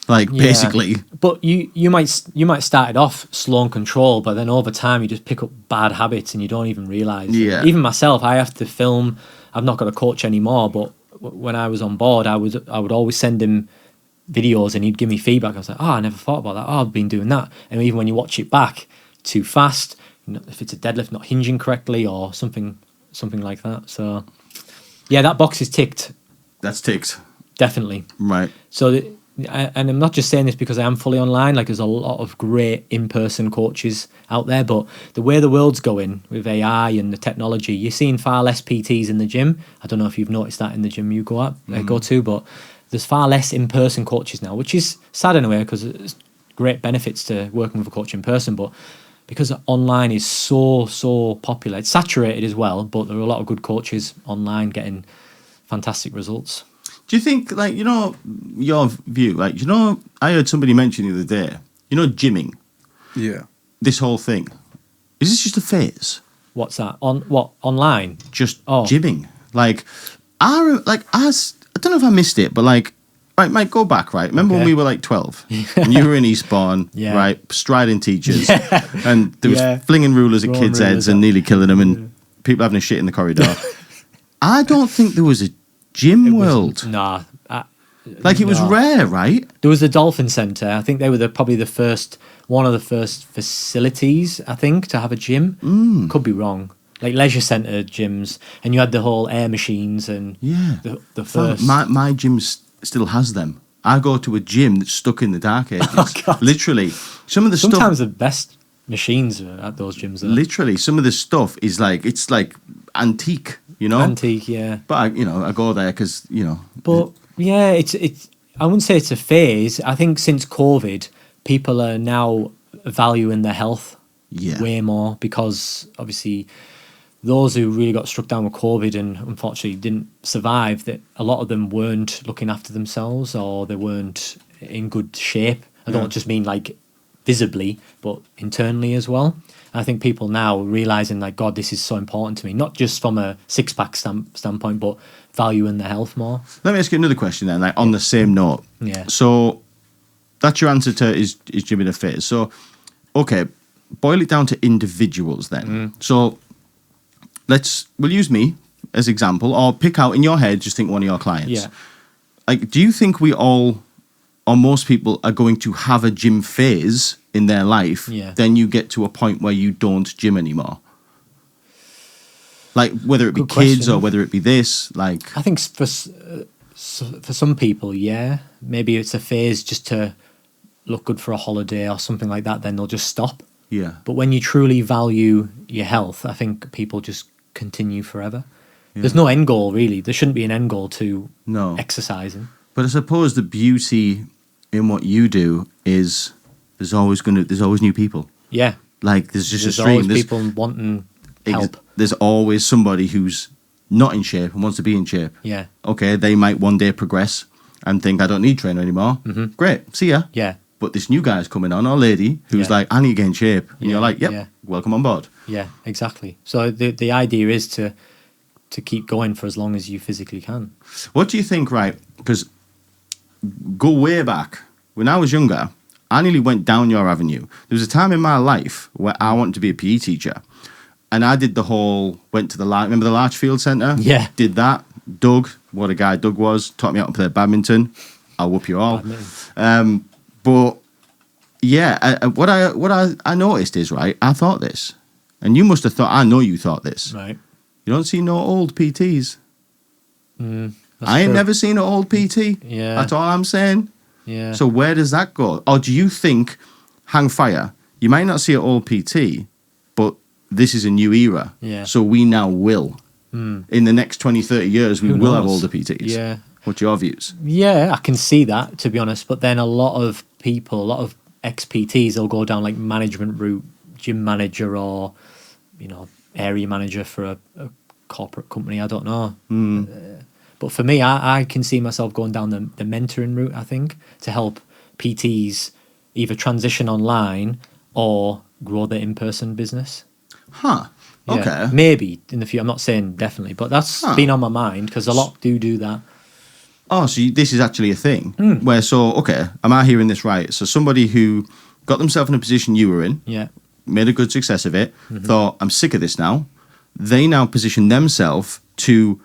Basically. But you might start it off slow and controlled, but then over time you just pick up bad habits and you don't even realise. Yeah. Even myself, I have to film. I've not got a coach anymore, but when I was on board, I would always send him videos and he'd give me feedback. I was like, I never thought about that. I've been doing that. And even when you watch it back, too fast, if it's a deadlift not hinging correctly or something like that. So, yeah, that box is ticked. That's ticked. Definitely. Right. So, and I'm not just saying this because I am fully online. There's a lot of great in-person coaches out there, but the way the world's going with AI and the technology, you're seeing far less PTs in the gym. I don't know if you've noticed that in the gym you go to, but there's far less in-person coaches now, which is sad in a way because there's great benefits to working with a coach in person, but because online is so popular, it's saturated as well, but there are a lot of good coaches online getting fantastic results. Do you think, your view, I heard somebody mention the other day, gymming. Yeah. This whole thing. Is this just a phase? What's that? Online? Just gymming. I don't know if I missed it, but right, Mike, go back, right? Remember when we were 12 and you were in Eastbourne, right, striding teachers and there was flinging rulers at kids' heads and nearly killing them and people having a shit in the corridor. I don't think there was a gym world. Nah. It was rare, right? There was the Dolphin Centre. I think they were probably one of the first facilities, I think, to have a gym. Could be wrong. Leisure centre gyms, and you had the whole air machines and the first. My gym still has them. I go to a gym that's stuck in the dark ages. Oh, God. Literally, some of the sometimes stuff. the best machines at those gyms. Though. Literally, some of the stuff is like, it's like antique, you know? Antique, yeah. But I go there because, But yeah, it's. I wouldn't say it's a phase. I think since COVID, people are now valuing their health way more, because obviously those who really got struck down with COVID and unfortunately didn't survive, that a lot of them weren't looking after themselves, or they weren't in good shape. I don't just mean like visibly, but internally as well. And I think people now realizing like, God, this is so important to me, not just from a six-pack standpoint, but valuing their health more. Let me ask you another question then, like on the same note. Yeah. So that's your answer to is gym in a phase. So, okay, boil it down to individuals then. So we'll use me as example, or pick out in your head, just think one of your clients. Yeah. Like, do you think we all, or most people, are going to have a gym phase in their life? Yeah. Then you get to a point where you don't gym anymore? Like, whether it be Good kids question. or whether it be this, like... I think for some people, yeah, maybe it's a phase just to look good for a holiday or something like that, then they'll just stop. Yeah. But when you truly value your health, I think people just continue forever. Yeah. There's no end goal, really. There shouldn't be an end goal to No. exercising. But I suppose the beauty in what you do is there's always new people. Yeah. Like, there's just There's a stream. always people wanting help. There's always somebody who's not in shape and wants to be in shape. Yeah. Okay, they might one day progress and think, I don't need trainer anymore. Mhm. Great, see ya. Yeah. But this new guy's coming on, or lady, who's Yeah. like, I need to get in shape. And Yeah, you're like, yep, yeah. welcome on board. Yeah, exactly. So the idea is to keep going for as long as you physically can. What do you think, right? Because go way back. When I was younger, I nearly went down your avenue. There was a time in my life where I wanted to be a PE teacher. And I did the whole, went to remember the Larchfield Centre? Yeah. Did that. Doug, what a guy Doug was, taught me how to play badminton. I'll whoop you all. But yeah, what I noticed is, right, I thought this. And you must have thought, I know you thought this. Right. You don't see no old PTs. That's I ain't true. never seen an old PT. Yeah. That's all I'm saying. Yeah. So where does that go? Or do you think, hang fire, you might not see an old PT, but this is a new era. Yeah. So we now will. In the next 20, 30 years, we Who will have knows? older PTs. Yeah. What's your views? Yeah, I can see that, to be honest. But then a lot of people, a lot of ex-PTs, they'll go down like management route, gym manager or, area manager for a corporate company. I don't know. But for me, I can see myself going down the mentoring route, I think, to help PTs either transition online or grow their in-person business. Huh. Yeah, Okay. maybe in the future. I'm not saying definitely, but that's been on my mind because a lot do that. Oh, so this is actually a thing. Hmm. Where, am I hearing this right? So somebody who got themselves in a position you were in, Yeah. made a good success of it, Mm-hmm. thought, I'm sick of this now. They now position themselves to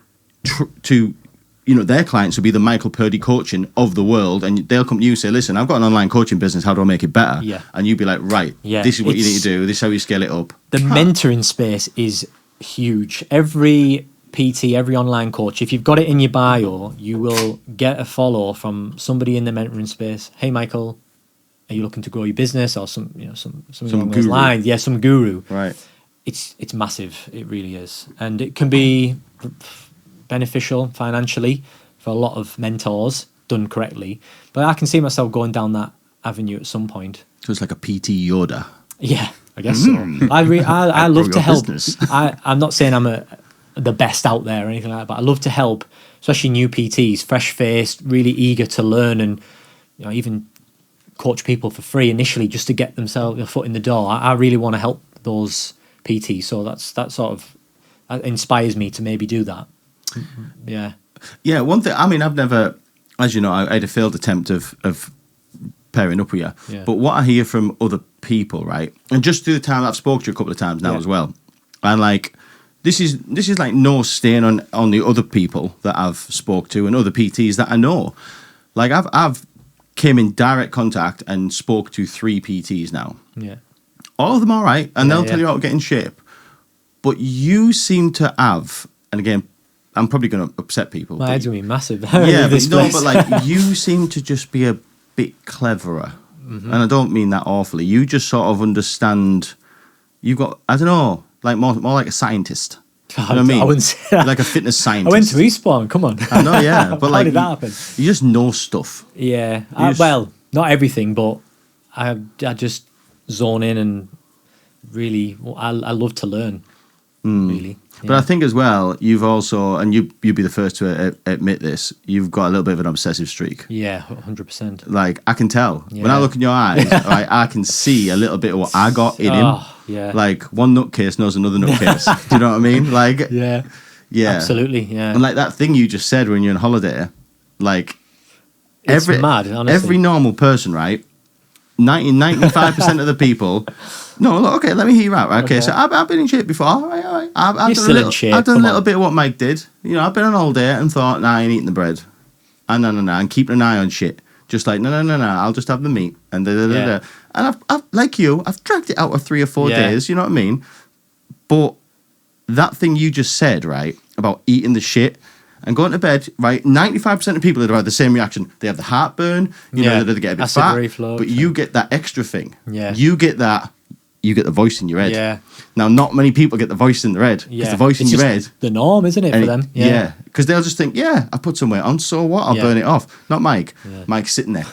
their clients will be the Michael Purdie coaching of the world, and they'll come to you and say, listen, I've got an online coaching business, how do I make it better? Yeah. And you'd be like, right, Yeah, this is what you need it's- to do, this is how you scale it up. The mentoring space is huge. Every PT, every online coach, if you've got it in your bio, you will get a follow from somebody in the mentoring space. Hey, Michael, are you looking to grow your business or something along those guru. lines? Yeah, some guru. Right. It's massive. It really is, and it can be beneficial financially for a lot of mentors done correctly. But I can see myself going down that avenue at some point. So it's like a PT Yoda. Yeah, I guess so. I love grow to your help. business. I'm not saying I'm the best out there or anything like that, but I love to help, especially new PTs, fresh-faced, really eager to learn, and even coach people for free initially just to get themselves a foot in the door. I really want to help those PTs, so that sort of inspires me to maybe do that. Yeah. Yeah, one thing, I mean, I've never, as you know, I had a failed attempt of pairing up with you. Yeah. But what I hear from other people, right, and just through the time I've spoken to you a couple of times now Yeah. as well, and like, this is like no stain on the other people that I've spoke to and other PTs that I know. Like, I've came in direct contact and spoke to 3 PTs now. Yeah. All of them all right, and Yeah, they'll tell you how to get in shape. But you seem to have, and again, I'm probably going to upset people. My but head's going to be massive. yeah, This but, no, place. but like you seem to just be a bit cleverer and I don't mean that awfully. You just sort of understand. You've got, I don't know, like more like a scientist. You know what I mean? I wouldn't say that. Like a fitness scientist. I went to Eastbourne. Come on. I know, yeah, but How like did that happen? you just know stuff. Yeah. just- Well, not everything, but I just zone in and really, I love to learn. Really. But I think as well, you've also, and you'd be the first to admit this, you've got a little bit of an obsessive streak. Yeah, 100%. Like, I can tell. When Yeah. I look in your eyes, I can see a little bit of what I got in him. Oh, yeah. Like, one nutcase knows another nutcase. Do you know what I mean? Like, Yeah. yeah. Absolutely, yeah. And like that thing you just said when you're on holiday, like, It's mad, honestly. every normal person, right? 95% of the people. No, look, okay, let me hear you out. Right? Okay, so I've been in shape before. All right. I've You're done still a little, in shape, I've done a come little on. bit of what Mike did. You know, I've been on all day and thought, nah, I ain't eating the bread. And no, and keeping an eye on shit. Just like, no, I'll just have the meat. And Yeah. And I've like you, I've dragged it out of 3 or 4 Yeah. days, you know what I mean? But that thing you just said, right, about eating the shit and going to bed, right, 95% of people that have the same reaction. They have the heartburn, you know, Yeah. they get a bit Acid fat, reflux, but you get that extra thing. Yeah. You get the voice in your head. Yeah. Now, not many people get the voice in their head. Because Yeah. the voice in It's your just head. the norm, isn't it, for them? Yeah. Because they'll just think, yeah, I put some weight on, so what? I'll Yeah. burn it off. Not Mike. Yeah. Mike's sitting there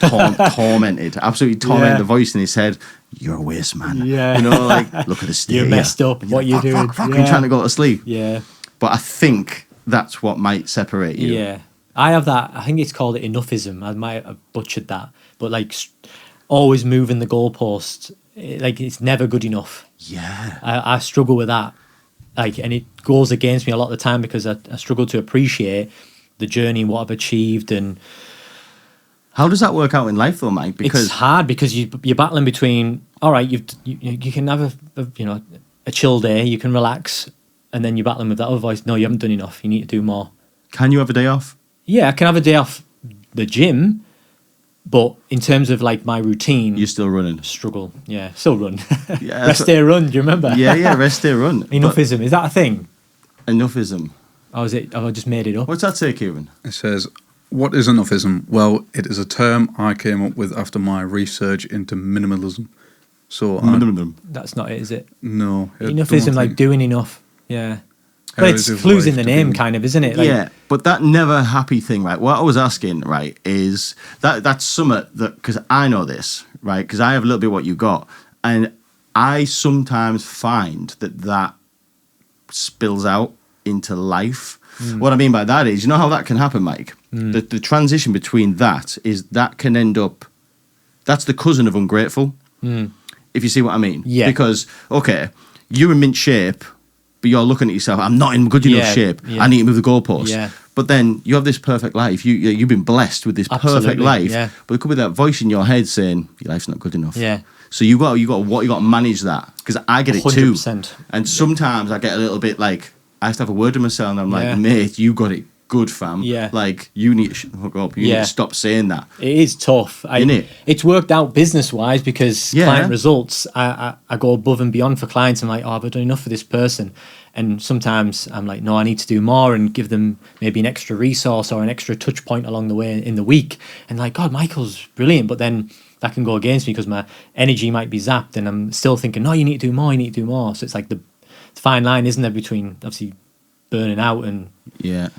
tormented, absolutely tormented. Yeah. The voice in his head, you're a waste man. Yeah. You know, like, look at the state. You're of messed up. And What you're you like, doing? fuck, Yeah. I'm trying to go to sleep. Yeah. But I think that's what might separate you. Yeah. I have that, I think it's called enoughism. I might have butchered that. But like always moving the goalpost, like it's never good enough. Yeah. I struggle with that. Like, and it goes against me a lot of the time because I struggle to appreciate the journey and what I've achieved. And How does that work out in life though, Mike? Because it's hard because you're battling between, all right, you can have a chill day, you can relax, and then you're battling with that other voice. No, you haven't done enough. You need to do more. can you have a day off? Yeah, I can have a day off the gym, but in terms of like my routine, You're still running. struggle. Yeah, still run. Yeah, Rest day, run. Do you remember? Yeah, rest day run. Enoughism, is that a thing? But enoughism. Or is it? Have I just made it up? What's that say, Kieran? It says, what is enoughism? Well, it is a term I came up with after my research into minimalism. So, That's not it, is it? no. I don't Enoughism, like think- doing enough. Yeah. How But is it's it clues in like the to name, be- kind of, isn't it? Like, Yeah, but that never happy thing, right? What I was asking, right, is that's something that, because I know this, right, because I have a little bit what you got, and I sometimes find that spills out into life. What I mean by that is, you know how that can happen, Mike? The transition between that can end up, that's the cousin of ungrateful, if you see what I mean. Yeah. Because, okay, you're in mint shape, but you're looking at yourself, I'm not in good enough Yeah, shape. yeah. I need to move the goalpost. Yeah. But then you have this perfect life. You've been blessed with this perfect Absolutely, life. yeah. But there could be that voice in your head saying your life's not good enough. Yeah. So you got to manage that, because I get it too. 100%. And sometimes I get a little bit like, I have to have a word to myself, and I'm Yeah. like, mate, you got it good, fam. Yeah. Like, you need to hook up. You need Yeah. to stop saying that. It is tough. Innit? It's worked out business wise because Yeah. client results, I go above and beyond for clients. I'm like, oh, have I done enough for this person? And sometimes I'm like, no, I need to do more and give them maybe an extra resource or an extra touch point along the way in the week. And like, God, Michael's brilliant. But then that can go against me because my energy might be zapped and I'm still thinking, no, you need to do more, you need to do more. So it's like the fine line, isn't there, between obviously burning out and... Yeah.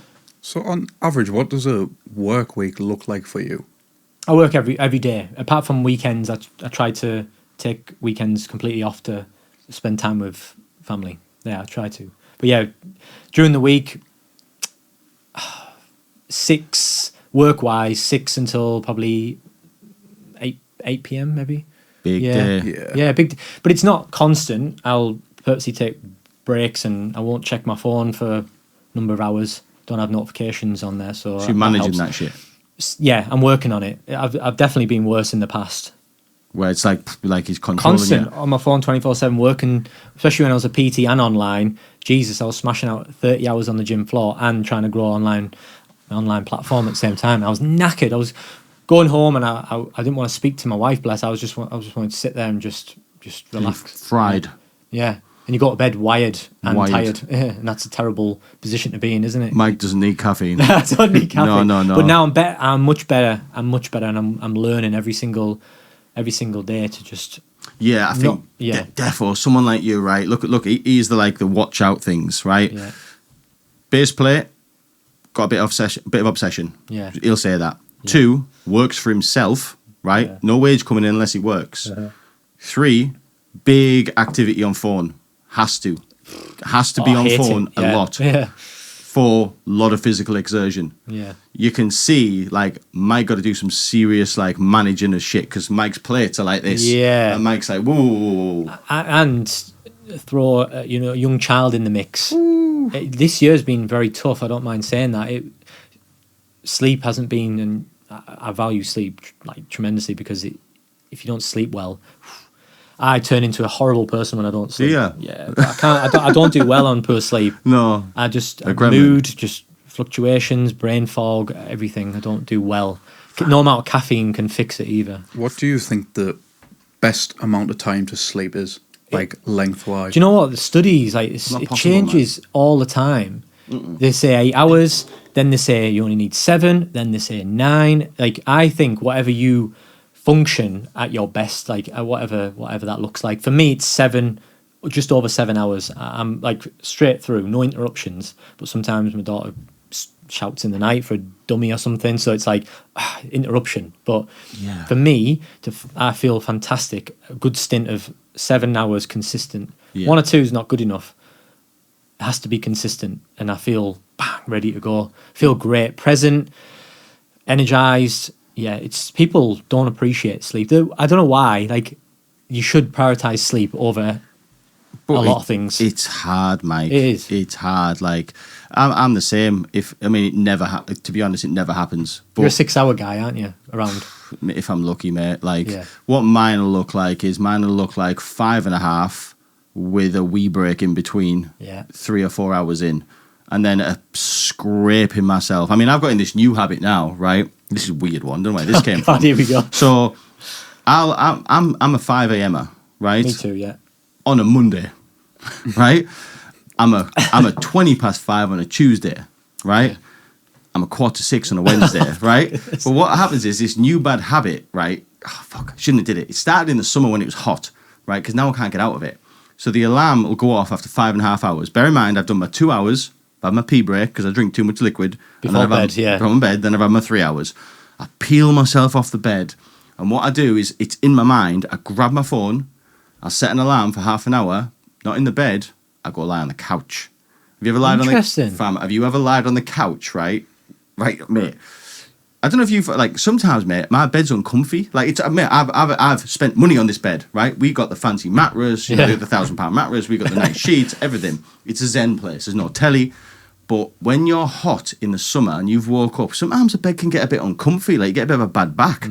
So, on average, what does a work week look like for you? I work every day. Apart from weekends, I try to take weekends completely off to spend time with family. Yeah, I try to. But yeah, during the week, 6 work-wise, 6 until probably 8 p.m. maybe. Big Yeah. day. Yeah. Yeah, big. But it's not constant. I'll purposely take breaks and I won't check my phone for a number of hours. Don't have notifications on there, so So you're managing helps. that shit. Yeah, I'm working on it. I've definitely been worse in the past. Where it's like he's controlling Constant you. on my phone 24/7 working, especially when I was a PT and online. Jesus, I was smashing out 30 hours on the gym floor and trying to grow online platform at the same time. I was knackered. I was going home and I didn't want to speak to my wife, bless. I was just wanting to sit there and just relax. Fried. Yeah. And you go to bed wired and Wired. tired. And that's a terrible position to be in, isn't it? Mike doesn't need caffeine. I don't need caffeine. No. But now I'm much better. I'm much better and I'm learning every single every single day to just. Yeah, I think therefore someone like you, right? Look, he's the watch out things, right? Yeah. Bass plate, got a bit of obsession. Yeah. He'll say that. Yeah. 2, works for himself, right? Yeah. No wage coming in unless he works. Uh-huh. 3, big activity on phone. Has to be I on hate phone it. a lot. Yeah. 4, lot of physical exertion. Yeah. You can see like Mike got to do some serious like managing of shit because Mike's plates are like this. Yeah. And Mike's like, whoa. And throw a young child in the mix. This year's been very tough. I don't mind saying that. Sleep hasn't been, and I value sleep like tremendously because if you don't sleep well, I turn into a horrible person when I don't sleep. Yeah, I can't. I don't do well on poor sleep. No, I just gremlin. mood, just fluctuations, brain fog, everything. I don't do well. No amount of caffeine can fix it either. What do you think the best amount of time to sleep is? Like lengthwise? Do you know what? The studies, like it possible, changes all the time. They say 8 hours, then they say you only need 7, then they say 9. Like I think whatever you function at your best, like whatever that looks like. For me, it's 7, just over 7 hours. I'm like straight through, no interruptions. But sometimes my daughter shouts in the night for a dummy or something, so it's like interruption. But for me, I feel fantastic. A good stint of 7 hours consistent. 1 or 2 is not good enough. It has to be consistent, and I feel ready to go. Feel great, present, energized. Yeah, it's people don't appreciate sleep. I don't know why. Like, you should prioritize sleep over a lot of things. It's hard, Mike. It is. It's hard. Like, I'm the same. It never. To be honest, it never happens. But You're a 6-hour guy, aren't you? Around. if I'm lucky, mate. Like, what mine will look like is 5.5 with a wee break in between. 3 or 4 hours in, and then a scraping myself. I mean, I've got in this new habit now, right? This is a weird one, don't know where this came from. Here we go. So, I'm a 5 a.m.er, right? Me too. Yeah. On a Monday, right? I'm a 20 past 5 on a Tuesday, right? I'm a 5:45 on a Wednesday, right? But what happens is this new bad habit, right? Oh, fuck, I shouldn't have did it. It started in the summer when it was hot, right? Because now I can't get out of it. So the alarm will go off after 5.5 hours. Bear in mind, I've done my 2 hours. I've had my pee break because I drink too much liquid. Before bed, From bed, then I've had my 3 hours. I peel myself off the bed. And what I do is, it's in my mind, I grab my phone, I'll set an alarm for half an hour, not in the bed, I go lie on the couch. Have you ever lied on the fam? Have you ever lied on the couch, right? Right, mate. I don't know if you've like sometimes, mate. My bed's uncomfy. Like it's, mate. I've spent money on this bed, right? We got the fancy mattress, the £1,000 mattress. We got the nice sheets, everything. It's a zen place. There's no telly. But when you're hot in the summer and you've woke up, sometimes the bed can get a bit uncomfy. Like you get a bit of a bad back.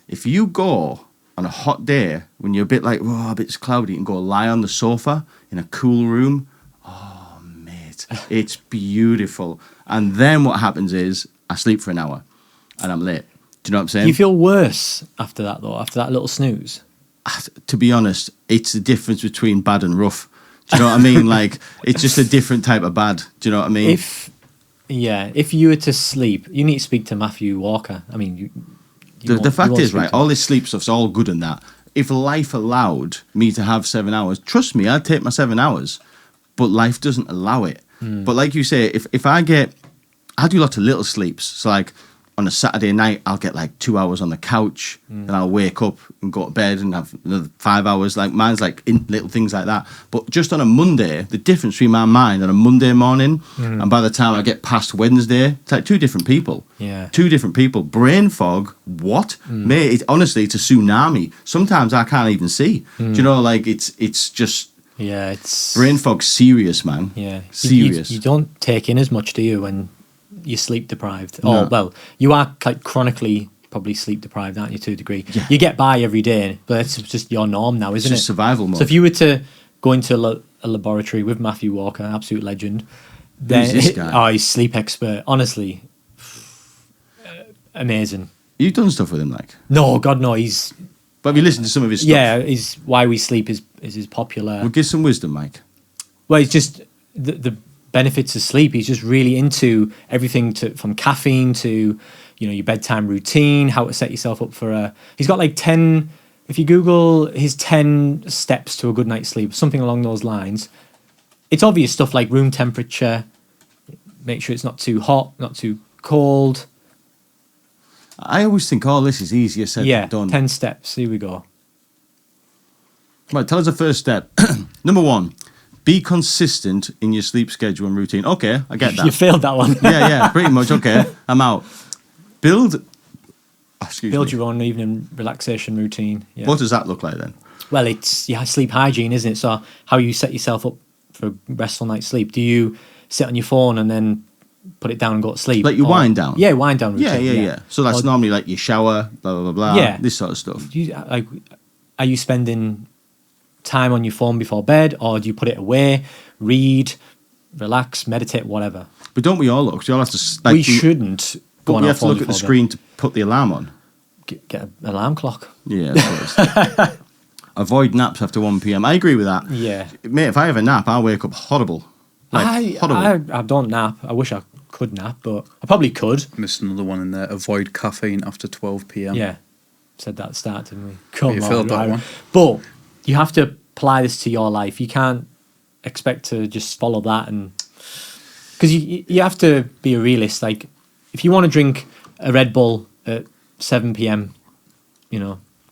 If you go on a hot day when you're a bit like, oh, a bit cloudy, and go lie on the sofa in a cool room, oh, mate, it's beautiful. And then what happens is I sleep for an hour. And I'm late. Do you know what I'm saying? Do you feel worse after that, though? After that little snooze? To be honest, it's the difference between bad and rough. Do you know what I mean? Like, it's just a different type of bad. Do you know what I mean? If you were to sleep, you need to speak to Matthew Walker. I mean, the fact is, right, all this sleep stuff's all good and that. If life allowed me to have 7 hours, trust me, I'd take my 7 hours. But life doesn't allow it. But like you say, if I do lots of little sleeps. So like, on a Saturday night, I'll get like 2 hours on the couch, then I'll wake up and go to bed and have another 5 hours. Like mine's like little things like that. But just on a Monday, the difference between my mind on a Monday morning and by the time I get past Wednesday, it's like 2 different people. Yeah. 2 different people. Brain fog, what? Mate, honestly, it's a tsunami. Sometimes I can't even see. Do you know, like it's just... Yeah, it's... Brain fog's serious, man. Yeah. Serious. You don't take in as much, do you, when you're sleep deprived? No. Oh, well, you are like chronically probably sleep deprived, aren't you, to a degree? Yeah. You get by every day, but it's just your norm now, isn't it? It's just survival mode. So if you were to go into a laboratory with Matthew Walker, absolute legend, then Who's this guy? he's sleep expert. Honestly, amazing. You've done stuff with him, like? No, God, no. He's... But have you listened to some of his stuff? Yeah, his Why We Sleep is his popular... Well, give some wisdom, Mike. Well, it's just the benefits of sleep. He's just really into everything from caffeine to, your bedtime routine, how to set yourself up for a... He's got like 10 if you Google his 10 steps to a good night's sleep, something along those lines, it's obvious stuff like room temperature, make sure it's not too hot, not too cold. I always think all this is easier said than done. 10 steps. Here we go. Right, tell us the first step. Number 1, be consistent in your sleep schedule and routine. Okay, I get that. You failed that one. yeah, pretty much. Okay, I'm out. Build your own evening relaxation routine. Yeah. What does that look like then? Well, it's sleep hygiene, isn't it? So how you set yourself up for a restful night's sleep. Do you sit on your phone and then put it down and go to sleep? Like you wind down? Yeah, wind down routine. Yeah. So that's normally like your shower, blah, blah, blah, blah. Yeah. This sort of stuff. Are you spending time on your phone before bed, or do you put it away, read, relax, meditate, whatever? But don't we all look? So you all have to... we shouldn't go but on we our have to phone look at the before screen to put the alarm on. Get an alarm clock. Yeah, of course. Avoid naps after 1 p.m. I agree with that. Yeah. Mate, if I have a nap, I'll wake up horrible. Horrible. I don't nap. I wish I could nap, but I probably could. Missed another one in there. Avoid caffeine after 12 p.m. Yeah. Said that at the start, didn't we? Come You on, filled that one. But you have to apply this to your life. You can't expect to just follow that, and because you have to be a realist. Like, if you want to drink a Red Bull at 7 p.m,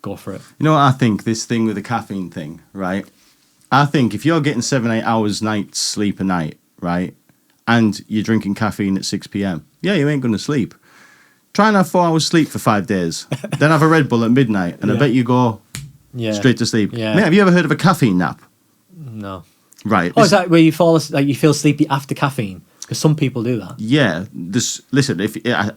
go for it. You know what I think? This thing with the caffeine thing, right? I think if you're getting 7-8 hours night sleep a night, right, and you're drinking caffeine at 6 p.m, yeah, you ain't going to sleep. Try and have 4 hours sleep for 5 days, then have a Red Bull at midnight, and I bet you go straight to sleep. Yeah. Mate, have you ever heard of a caffeine nap? No. Right. Oh, is that where you you feel sleepy after caffeine? Because some people do that. Yeah. Listen,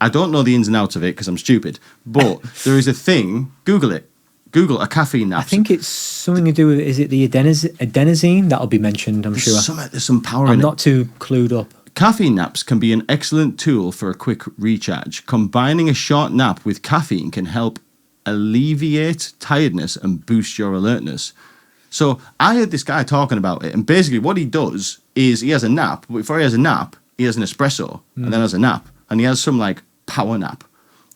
I don't know the ins and outs of it because I'm stupid, but there is a thing. Google it. Google a caffeine nap. I think it's something to do with, is it the adenosine? That'll be mentioned, I'm sure. There's some power in it. I'm not too clued up. Caffeine naps can be an excellent tool for a quick recharge. Combining a short nap with caffeine can help alleviate tiredness and boost your alertness. So I heard this guy talking about it, and basically what he does is he has a nap, but before he has a nap, he has an espresso, and then has a nap, and he has some like power nap.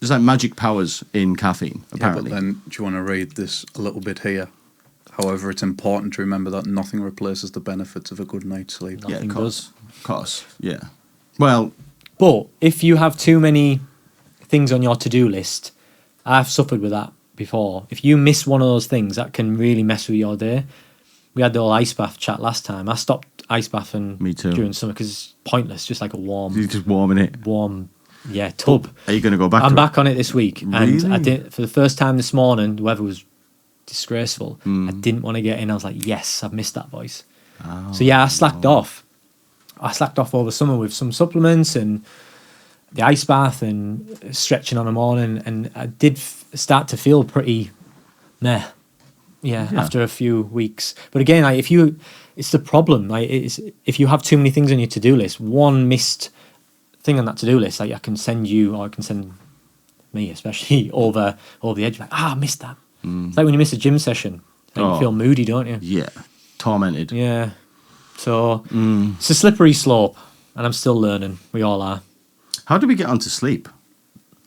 There's like magic powers in caffeine, apparently. Yeah, but then do you want to read this a little bit here? However, it's important to remember that nothing replaces the benefits of a good night's sleep. Nothing does. Of course, yeah. Well, but if you have too many things on your to-do list, I've suffered with that before. If you miss one of those things, that can really mess with your day. We had the whole ice bath chat last time. I stopped ice bathing Me too. during summer because it's pointless, just like a you're just warming it. Tub. Are you going to go back? I'm back on it this week, and Really? I did for the first time this morning. The weather was disgraceful. I didn't want to get in. I was like, yes, I've missed that voice. So yeah, I slacked off. I slacked off over summer with some supplements and the ice bath and stretching on the morning, and I did start to feel pretty meh. Yeah, after a few weeks. But again, like, it's the problem. Like, if you have too many things on your to-do list, one missed thing on that to-do list, like I can send you, or I can send me especially over the edge. Like, I missed that. It's like when you miss a gym session, you feel moody, don't you? Yeah, tormented. Yeah. So it's a slippery slope, and I'm still learning. We all are. How did we get onto sleep?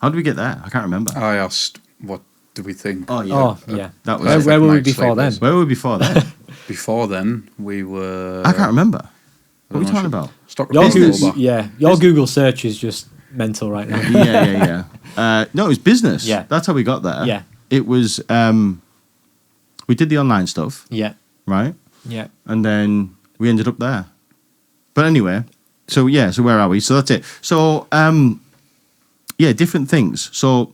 How did we get there? I can't remember. I asked, what do we think? Oh, yeah. Oh, yeah. That was Where were we night's before sleep then? is. Where were we before then? Before then, we were... I can't remember. What are we know, talking about? Stop Your recording, Google, Wilbur. your Google search is just mental right now. Yeah. No, it was business. Yeah. That's how we got there. Yeah. It was, we did the online stuff, Yeah. right? Yeah. And then we ended up there. But anyway, so where are we? So that's it. So, different things. So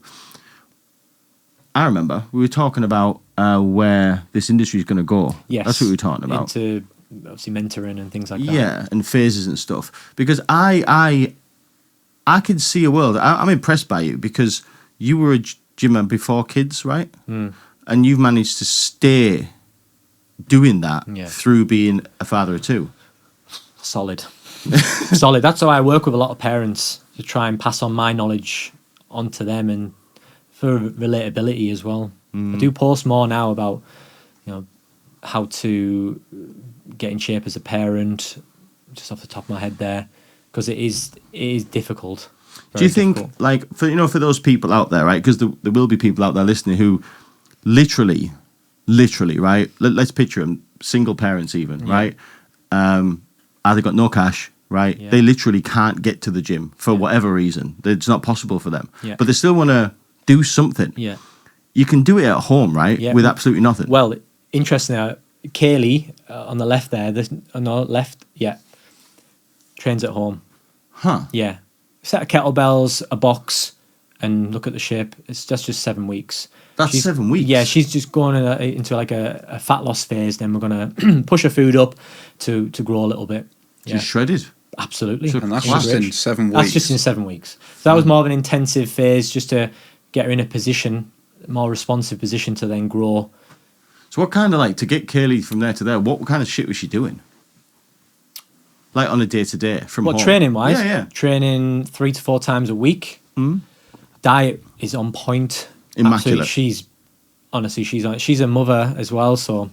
I remember we were talking about where this industry is going to go. Yes. That's what we were talking about. Into obviously mentoring and things like that. Yeah, and phases and stuff. Because I can see a world. I'm impressed by you because you were a gymmer before kids, right? And you've managed to stay doing that through being a father of two. Solid. Solid. That's how I work with a lot of parents, to try and pass on my knowledge onto them, and for relatability as well. I do post more now about, how to get in shape as a parent, just off the top of my head there, because it is difficult. Do you think, difficult. like, for those people out there, right? Because there will be people out there listening who literally literally, right? Let's picture them, single parents even, right? They got no cash, right? Yeah. They literally can't get to the gym for whatever reason. It's not possible for them. Yeah. But they still want to do something. Yeah. You can do it at home, right? Yeah. With absolutely nothing. Well, interesting. Kaylee on the left there, trains at home. Huh. Yeah. Set of kettlebells, a box, and look at the shape. That's just 7 weeks. That's 7 weeks? Yeah, she's just going into like a fat loss phase. Then we're going to push her food up to grow a little bit. Yeah. She's shredded. Absolutely. So- And that's Wow. just in 7 weeks. That's just in 7 weeks. So that was more of an intensive phase just to get her in a position, more responsive position to then grow. So what kind of like, to get Kaylee from there to there, what kind of shit was she doing? Like on a day-to-day from What, home? training-wise? Yeah. Training 3 to 4 times a week. Diet is on point. Immaculate. Absolutely. She's a mother as well, so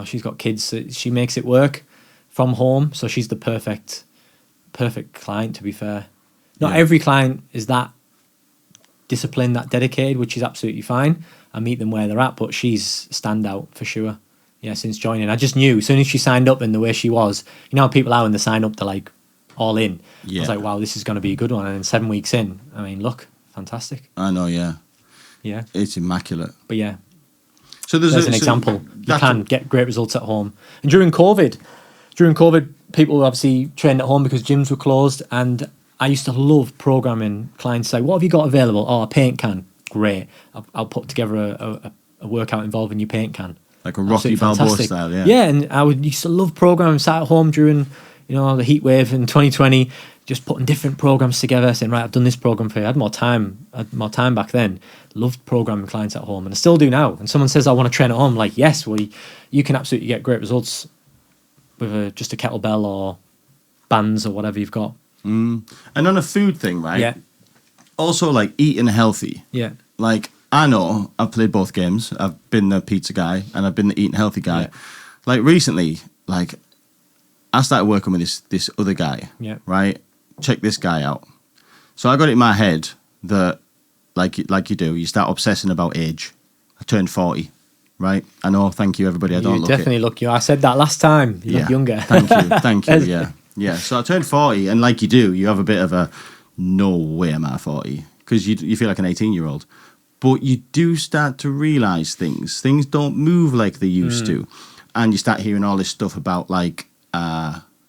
she's got kids. So she makes it work from home. So she's the perfect client. To be fair, not every client is that disciplined, that dedicated, which is absolutely fine. I meet them where they're at, but she's standout for sure. Yeah, since joining, I just knew as soon as she signed up and the way she was. How people are when they sign up, they're like all in. Yeah. I was like, wow, this is going to be a good one. And then 7 weeks in, I mean, look, fantastic. I know, yeah. Yeah, It's immaculate. but yeah, So there's an example. You that's can get great results at home. And during COVID, people obviously trained at home because gyms were closed. And I used to love programming clients say, what have you got available? Oh, a paint can. Great. I'll put together a workout involving your paint can. like a Rocky Absolutely Balboa fantastic. style, yeah. Yeah, and I used to love programming, sat at home during, the heat wave in 2020, just putting different programs together, saying, right, I've done this program for you. I had more time back then. Loved programming clients at home, and I still do now. And someone says, I want to train at home. I'm like, yes, well, you can absolutely get great results with just a kettlebell or bands or whatever you've got. And on a food thing, right? Yeah, Also, like eating healthy. yeah, Like, I know I've played both games. I've been the pizza guy and I've been the eating healthy guy. Yeah. Like recently, like I started working with this other guy. Yeah. Right. Check this guy out. So I got it in my head that, like you do, you start obsessing about age. I turned 40. Right. I know. Thank you, everybody. I don't you look definitely it. look. I said that last time. You look younger. Thank you. Thank you. Yeah. Yeah. So I turned 40, and like you do, you have a bit of a no way am I 40 because you feel like an 18-year-old. But you do start to realize things. Things don't move like they used to. And you start hearing all this stuff about like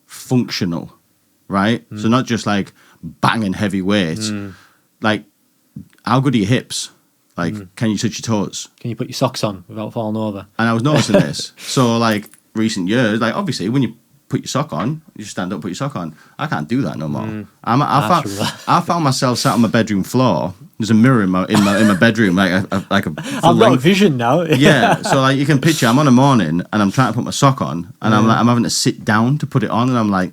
functional, right? So not just like banging heavy weights. Like, how good are your hips? Like, can you touch your toes? Can you put your socks on without falling over? And I was noticing this. So like recent years, like obviously when you put your sock on, you stand up, put your sock on. I can't do that no more. I found myself sat on my bedroom floor. There's a mirror in my bedroom, like a full I've got length. vision now. Yeah, so like you can picture, I'm on a morning and I'm trying to put my sock on, and I'm having to sit down to put it on, and I'm like,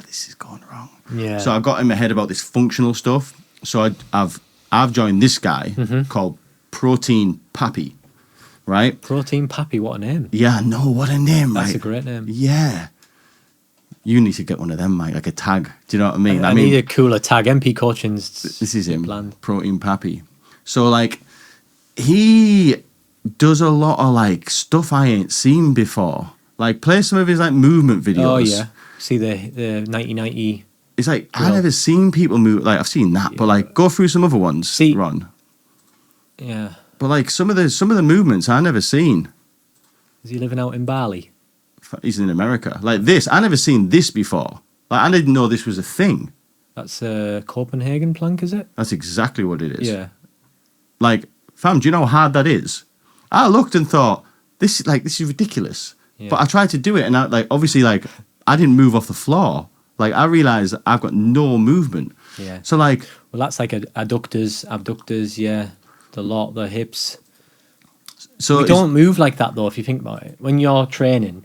this is going wrong. Yeah. So I got in my head about this functional stuff. So I've joined this guy called Protein Pappy, right? Protein Pappy, what a name. Yeah, I know, what a name, right? That's a great name. Yeah. You need to get one of them, Mike, like a tag. Do you know what I mean? I need a cooler tag. MP Coaching's this is him, bland. Protein Pappy. So, like, he does a lot of, like, stuff I ain't seen before. Like, play some of his, like, movement videos. Oh, yeah. See the 1990. It's like, Drill. I've never seen people move. Like, I've seen that, but, like, go through some other ones, See- Ron. Yeah. But, like, some of the movements I never seen. Is he living out in Bali? He's in America. Like, this, I never seen this before. Like, I didn't know this was a thing. That's a Copenhagen plank, is it? That's exactly what it is. Yeah. Like, fam, do you know how hard that is? I looked and thought, this is ridiculous. Yeah. But I tried to do it, and obviously, I didn't move off the floor. Like, I realized that I've got no movement. Yeah. So, like, Well, that's like adductors, abductors, yeah. The hips. so We it's- don't move like that, though, if you think about it. When you're training,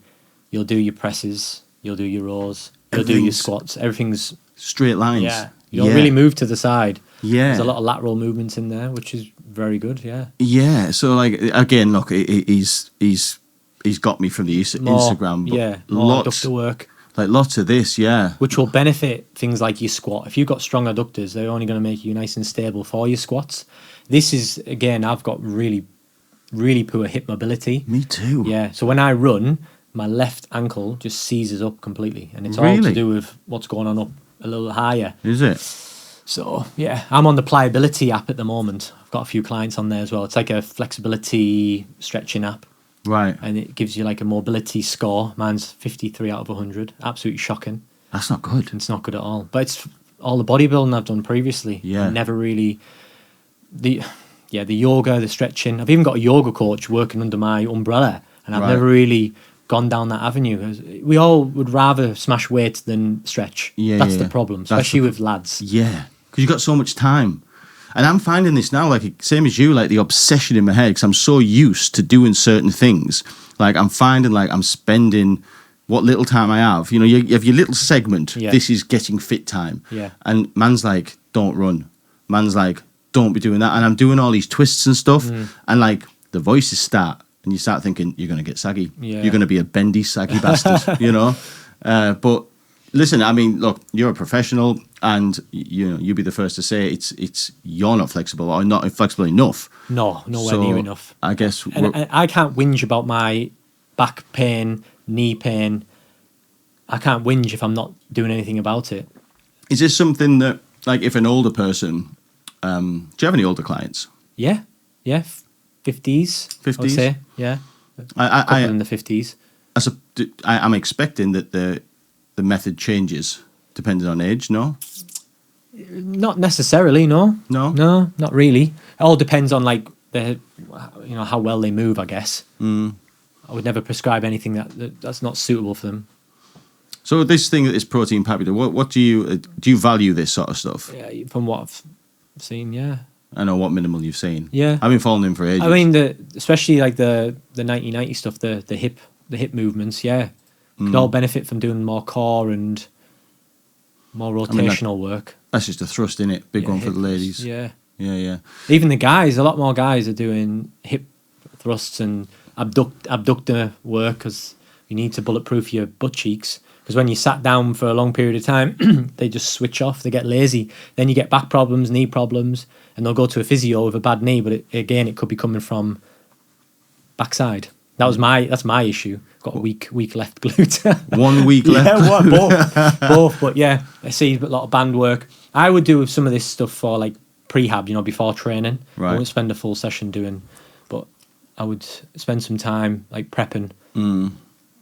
you'll do your presses, you'll do your rows, you'll do your Everything's squats. Everything's, straight lines. yeah. You don't really move to the side. Yeah. There's a lot of lateral movements in there, which is very good, yeah. Yeah. So, like, again, look, he's got me from the Instagram. But Yeah, more lots, adductor work, like, lots of this, yeah. which will benefit things like your squat. If you've got strong adductors, they're only going to make you nice and stable for your squats. This is, again, I've got really really poor hip mobility. Me too. Yeah, so when I run, my left ankle just seizes up completely, and it's all Really? to do with what's going on up a little higher. Is it? So yeah, I'm on the pliability app at the moment. I've got a few clients on there as well. It's like a flexibility stretching app, Right. and it gives you like a mobility score. Mine's 53 out of 100. Absolutely shocking. That's not good. It's not good at all. But it's all the bodybuilding I've done previously. Yeah. I never really the yoga, the stretching. I've even got a yoga coach working under my umbrella, and I've Right. never really gone down that avenue. We all would rather smash weights than stretch. Yeah, That's yeah. the problem, That's especially the- with lads. Yeah, because you've got so much time. And I'm finding this now, like, same as you, like the obsession in my head, because I'm so used to doing certain things. Like, I'm finding, like, I'm spending what little time I have. You know, you have your little segment. Yeah. This is getting fit time. Yeah. And man's like, don't run. Man's like, don't be doing that. And I'm doing all these twists and stuff. And, like, the voices start. And you start thinking, you're going to get saggy. Yeah. You're going to be a bendy, saggy bastard, you know? But listen, I mean, look, you're a professional, and you know you'll be the first to say it's you're not flexible or not flexible enough. No, nowhere So, near enough. I guess. And I can't whinge about my back pain, knee pain. I can't whinge if I'm not doing anything about it. Is this something that, like, if an older person, do you have any older clients? Yeah, 50s. I would 50s? say, yeah. Couple in the 50s. I'm expecting that the method changes depending on age. No, Not necessarily, no. No? No, not really. It all depends on like how well they move, I guess. I would never prescribe anything that's not suitable for them. So this thing that is protein packed, what do you value this sort of stuff? Yeah, from what I've seen, yeah. I know what minimal you've seen. Yeah. I've been following him for ages. I mean, especially like the 1990 stuff, the hip movements, yeah. Could all benefit from doing more core and more rotational work. That's just a thrust, in it. Big Yeah, one for hip the ladies. thrusts, yeah. Yeah. Even the guys, a lot more guys are doing hip thrusts and abductor work because you need to bulletproof your butt cheeks. Because when you sat down for a long period of time, they just switch off. They get lazy. Then you get back problems, knee problems, and they'll go to a physio with a bad knee. But it could be coming from backside. That's my issue. Got a weak left glute. 1 week left. Yeah, both. But yeah, I see a lot of band work. I would do some of this stuff for like prehab, before training. Right. I wouldn't spend a full session doing, but I would spend some time like prepping,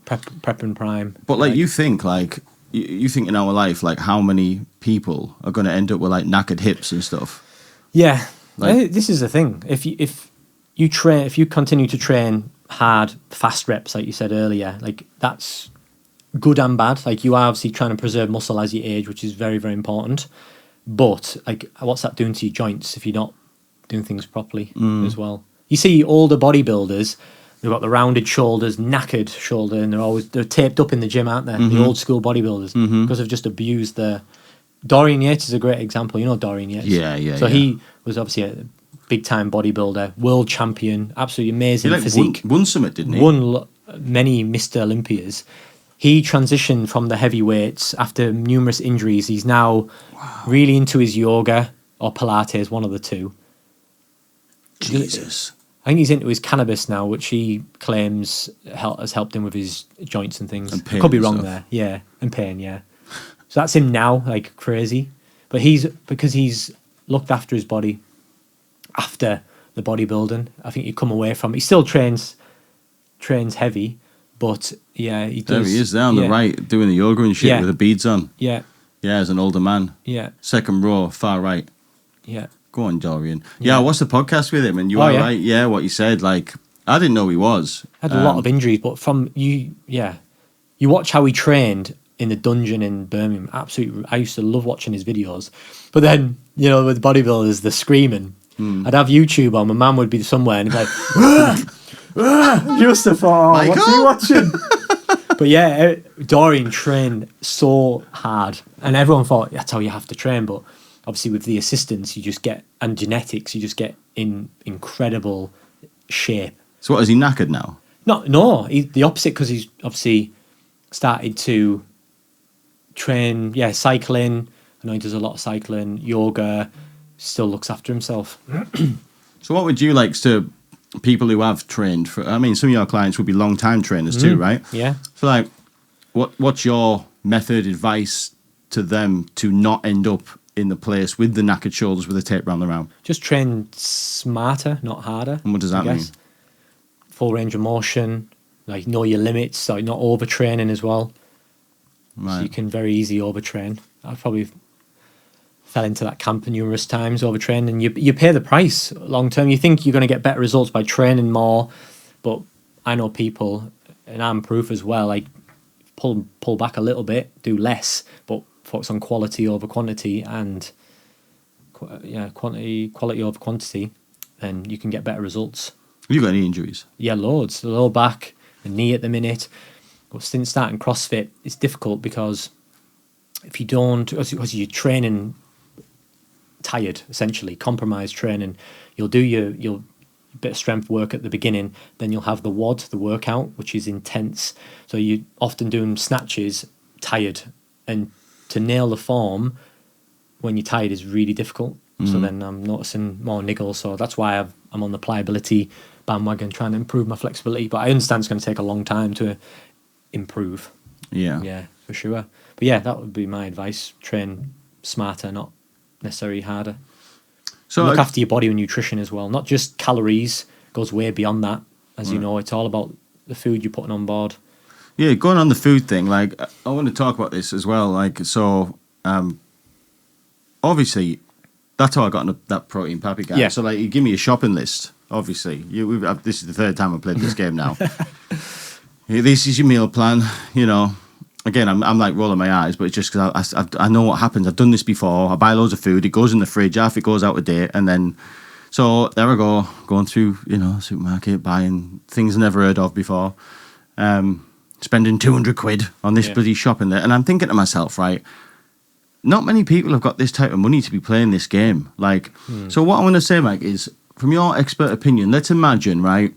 prepping prime. But like you think, like you think in our life, like how many people are going to end up with like knackered hips and stuff? Yeah, Like- this is the thing. If you continue to train hard, fast reps, like you said earlier, like that's good and bad. Like you are obviously trying to preserve muscle as you age, which is very, very important. But like, what's that doing to your joints if you're not doing things properly as well? You see older bodybuilders, they've got the rounded shoulders, knackered shoulder, and they're taped up in the gym, aren't they? The old school bodybuilders because they've just abused the. Dorian Yates is a great example. You know Dorian Yates? Yeah. So he was obviously a big time bodybuilder, world champion, absolutely amazing He like physique. won summit, didn't he? Won many Mr. Olympias. He transitioned from the heavyweights after numerous injuries. He's now really into his yoga or Pilates, one of the two. Jesus. I think he's into his cannabis now, which he claims has helped him with his joints and things. And I pain could be and wrong stuff. there. Yeah, and pain, yeah. So that's him now, like crazy. But because he's looked after his body after the bodybuilding. I think he'd come away from it. He still trains heavy, but yeah, he does. There he is there on the right, doing the yoga and shit Yeah. with the beads on. Yeah, Yeah, as an older man. yeah, Second row, far right. yeah. Go on, Dorian. Yeah, I watched the podcast with him, and you Oh, are yeah? right. Yeah, what you said. Like, I didn't know he was. Had a lot of injuries, but you watch how he trained in the dungeon in Birmingham. Absolutely, I used to love watching his videos. But then, with bodybuilders, the screaming. I'd have YouTube on. My mum would be somewhere, and he'd be like, just a thought, what's he watching? But yeah, Dorian trained so hard, and everyone thought that's how you have to train. But obviously, with the assistance, and genetics, you just get in incredible shape. So what, is he knackered now? No, the opposite, because he's obviously started to train, cycling. I know he does a lot of cycling, yoga, still looks after himself. So what would you like to, people who have trained for. I mean, some of your clients would be long time trainers too, right? Yeah. So like, what's your method advice to them to not end up in the place with the knackered shoulders with a tape round the round? Just train smarter, not harder. And what does that I mean? guess. Full range of motion, like know your limits, like not overtraining as well. Right. So you can very easily overtrain. I probably fell into that camp numerous times, overtraining, and you pay the price long term. You think you're going to get better results by training more, but I know people, and I'm proof as well, like pull back a little bit, do less, but focus on quality over quantity, and quality over quantity, then you can get better results. Have you got any injuries? Yeah, loads. The lower back, the knee at the minute. But since starting CrossFit, it's difficult because if you don't, as you're training tired, essentially, compromised training, you'll do your bit of strength work at the beginning, then you'll have the WOD, the workout, which is intense. So you're often doing snatches tired, and to nail the form when you're tired is really difficult. So then I'm noticing more niggles. So that's why I'm on the pliability bandwagon, trying to improve my flexibility. But I understand it's going to take a long time to improve. Yeah, for sure. But yeah, that would be my advice. Train smarter, not necessarily harder. So look after your body with nutrition as well. Not just calories, goes way beyond that. As you know, it's all about the food you're putting on board. Yeah, going on the food thing, like, I want to talk about this as well. Like, so, obviously, that's how I got into that protein pappy guy. Yeah. So, like, you give me a shopping list, obviously. This is the third time I played this game now. This is your meal plan, you know. Again, I'm like rolling my eyes, but it's just because I know what happens. I've done this before. I buy loads of food. It goes in the fridge. Half it goes out of date. And then, so there I go, going through, supermarket, buying things I never heard of before. Spending 200 quid on this bloody shopping there. And I'm thinking to myself, right, not many people have got this type of money to be playing this game. Like, so what I want to say, Mike, is from your expert opinion, let's imagine, right,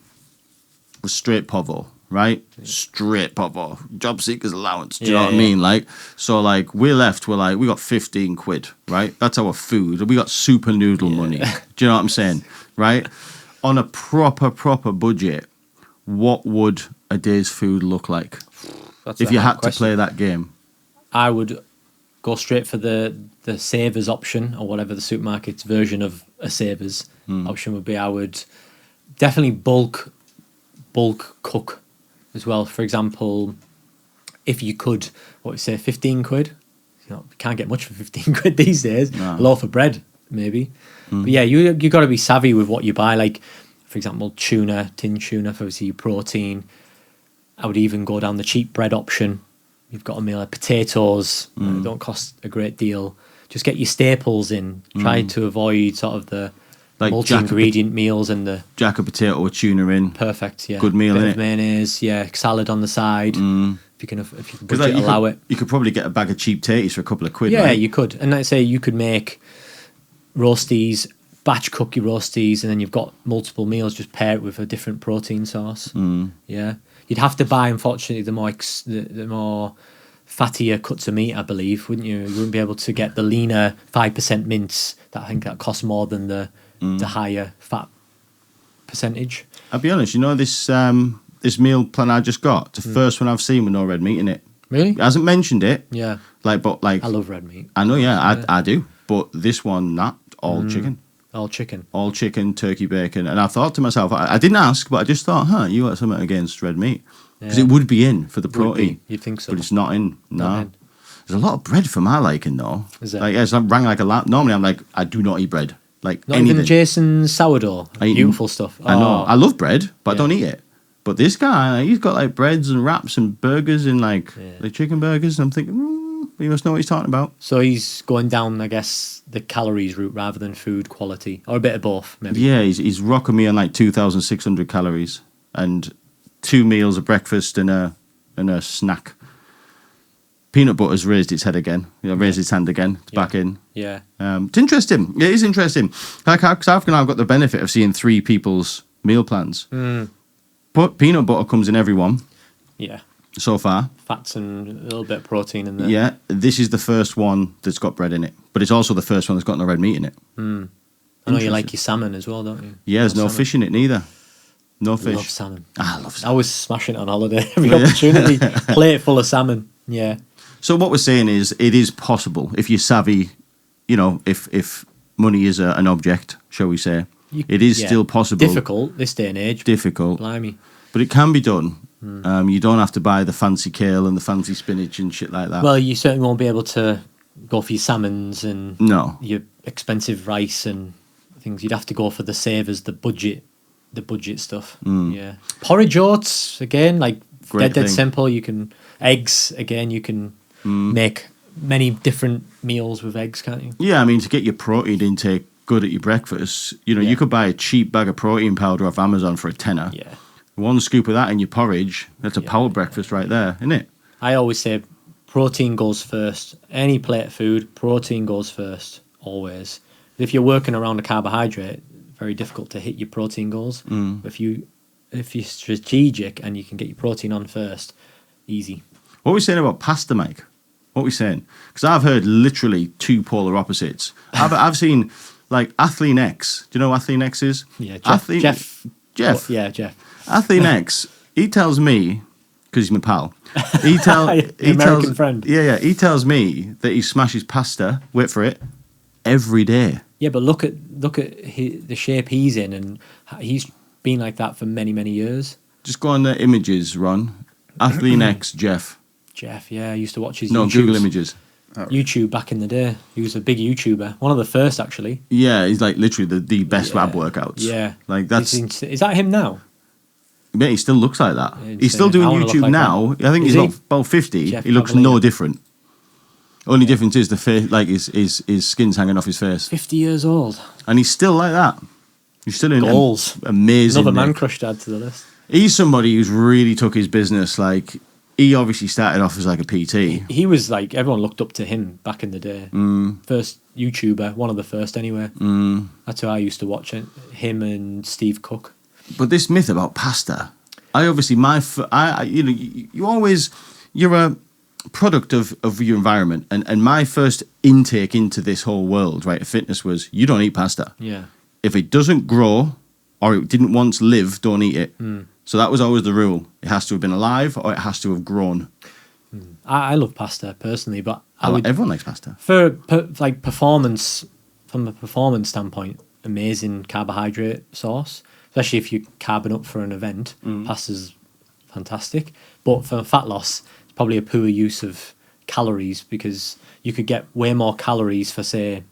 with straight povo, right? Straight povo, job seekers allowance. Do you know what I mean? Like, so like we're like, we got 15 quid, right? That's our food. We got super noodle money. Do you know what I'm saying? Right? On a proper budget, what would a day's food look like if you had to play that game? I would go straight for the Savers option, or whatever the supermarket's version of a Savers option would be. I would definitely bulk cook as well. For example, if you could, 15 quid? You can't get much for 15 quid these days. No. A loaf of bread, maybe. But yeah, you got to be savvy with what you buy. Like, for example, tin tuna for obviously your protein. I would even go down the cheap bread option. You've got a meal of potatoes. Don't cost a great deal. Just get your staples in. Try to avoid sort of the like multi-ingredient meals and the jack of potato with tuna in. Perfect, yeah. Good meal, bit innit? of mayonnaise, salad on the side. If you can budget, allow it. You could probably get a bag of cheap tatties for a couple of quid. Yeah, right? you could. And I'd say you could make roasties, batch cook your roasties, and then you've got multiple meals. Just pair it with a different protein source. Yeah, you'd have to buy, unfortunately, the more fattier cuts of meat, I believe, wouldn't you? You wouldn't be able to get the leaner 5% mince. I think that costs more than the higher fat percentage. I'll be honest, this meal plan I just got, it's the first one I've seen with no red meat in it. Really? It hasn't mentioned it. Yeah. I love red meat. I know, I do. But this one, not all chicken. All chicken. All chicken, turkey, bacon. And I thought to myself, I didn't ask, but I just thought, you got something against red meat. Because it would be in for the protein. You'd think so. But it's not in. Not in. There's a lot of bread for my liking, though. Is it? Like, it's rang like a lamp. Normally, I'm like, I do not eat bread. Like, not anything. even Jason's sourdough. Beautiful stuff. I know. I love bread, but I don't eat it. But this guy, he's got like breads and wraps and burgers and like chicken burgers. And I'm thinking, he must know what he's talking about. So he's going down, I guess, the calories route rather than food quality, or a bit of both, maybe. Yeah, he's rocking me on like 2,600 calories and 2 meals, a breakfast and a snack. Peanut butter's raised its head again. Raised its hand again. It's back in. Yeah. It's interesting. It is interesting. Like, because I've now got the benefit of seeing 3 people's meal plans. But peanut butter comes in every one. Yeah. So far. Fats and a little bit of protein in there. Yeah. This is the first one that's got bread in it. But it's also the first one that's got no red meat in it. I know you like your salmon as well, don't you? Yeah, there's no fish in it neither. No fish. Love salmon. I love I salmon. was smashing it on holiday every opportunity. Plate full of salmon. Yeah. So what we're saying is, it is possible if you're savvy. You know, if money is an object, shall we say, it is still possible. Difficult this day and age. Difficult, Blimey. but it can be done. You don't have to buy the fancy kale and the fancy spinach and shit like that. Well, you certainly won't be able to go for your salmons and No. your expensive rice and things. You'd have to go for the savers, the budget stuff. Yeah. Porridge oats again, like Great dead thing. simple. You can eggs again. You can make many different meals with eggs, can't you? Yeah, I mean, to get your protein intake good at your breakfast, you know, you could buy a cheap bag of protein powder off Amazon for a tenner. Yeah. One scoop of that in your porridge, that's a power breakfast right there, isn't it? I always say protein goes first. Any plate of food, protein goes first, always. If you're working around a carbohydrate, very difficult to hit your protein goals. But if you're strategic and you can get your protein on first, easy. What are we saying about pasta, Mike? What are we saying? Because I've heard literally two polar opposites. I've seen, like, Athlean X. Do you know what Athlean X is? Yeah, Jeff. Jeff. Yeah, Jeff. Athlean X, he tells me, because he's my pal, he American tells, friend. Yeah, he tells me that he smashes pasta, wait for it, every day. Yeah, but look at the shape he's in, and he's been like that for many, many years. Just go on the images, Ron. Athlean X, Jeff. Jeff, yeah, I used to watch his No, Google images. YouTube back in the day. He was a big YouTuber, one of the first actually. Yeah, he's like literally the best ab workouts. Yeah, like that's. Is that him now? Yeah, he still looks like that. Yeah, He's still insane. doing I wanna look YouTube like now. that. I think Is he's he? about 50. Jeff He looks Cavalier. no different. Only difference is the face, like his skin's hanging off his face, 50 years old. and he's still like that. He's still in Goals. amazing. Another man nick. crush to add to the list. He's somebody who's really took his business. Like, he obviously started off as like a PT. He was like, everyone looked up to him back in the day. First YouTuber, one of the first anyway. That's who I used to watch, him and Steve Cook. But this myth about pasta, I obviously you know, you're a product of your environment, and my first intake into this whole world, right, of fitness was, you don't eat pasta. Yeah. If it doesn't grow or it didn't once live, don't eat it. So that was always the rule. It has to have been alive or it has to have grown. I love pasta personally, but Everyone likes pasta. like performance, from a performance standpoint, amazing carbohydrate source, especially if you're carbing up for an event. Pasta's fantastic, but for fat loss, it's probably a poor use of calories, because you could get way more calories for, say,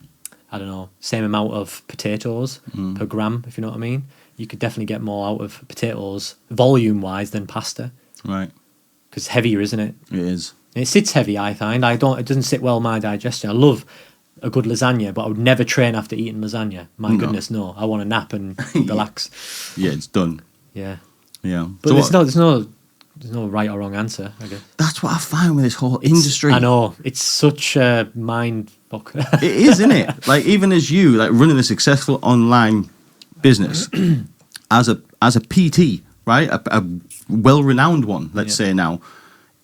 I don't know, same amount of potatoes per gram, if you know what I mean. You could definitely get more out of potatoes volume wise than pasta, Right. because it's heavier, isn't it? It is. And it sits heavy, I find. It doesn't sit well in my digestion. I love a good lasagna, but I would never train after eating lasagna. My goodness, no. I want to nap and relax. Yeah, it's done. Yeah. Yeah. But So there's no right or wrong answer, I guess. that's what I find with this whole industry. I know. It's such a mind fuck. It is, isn't it? Like, even as you, like, running a successful online business as a PT, right? A well-renowned one, let's say now.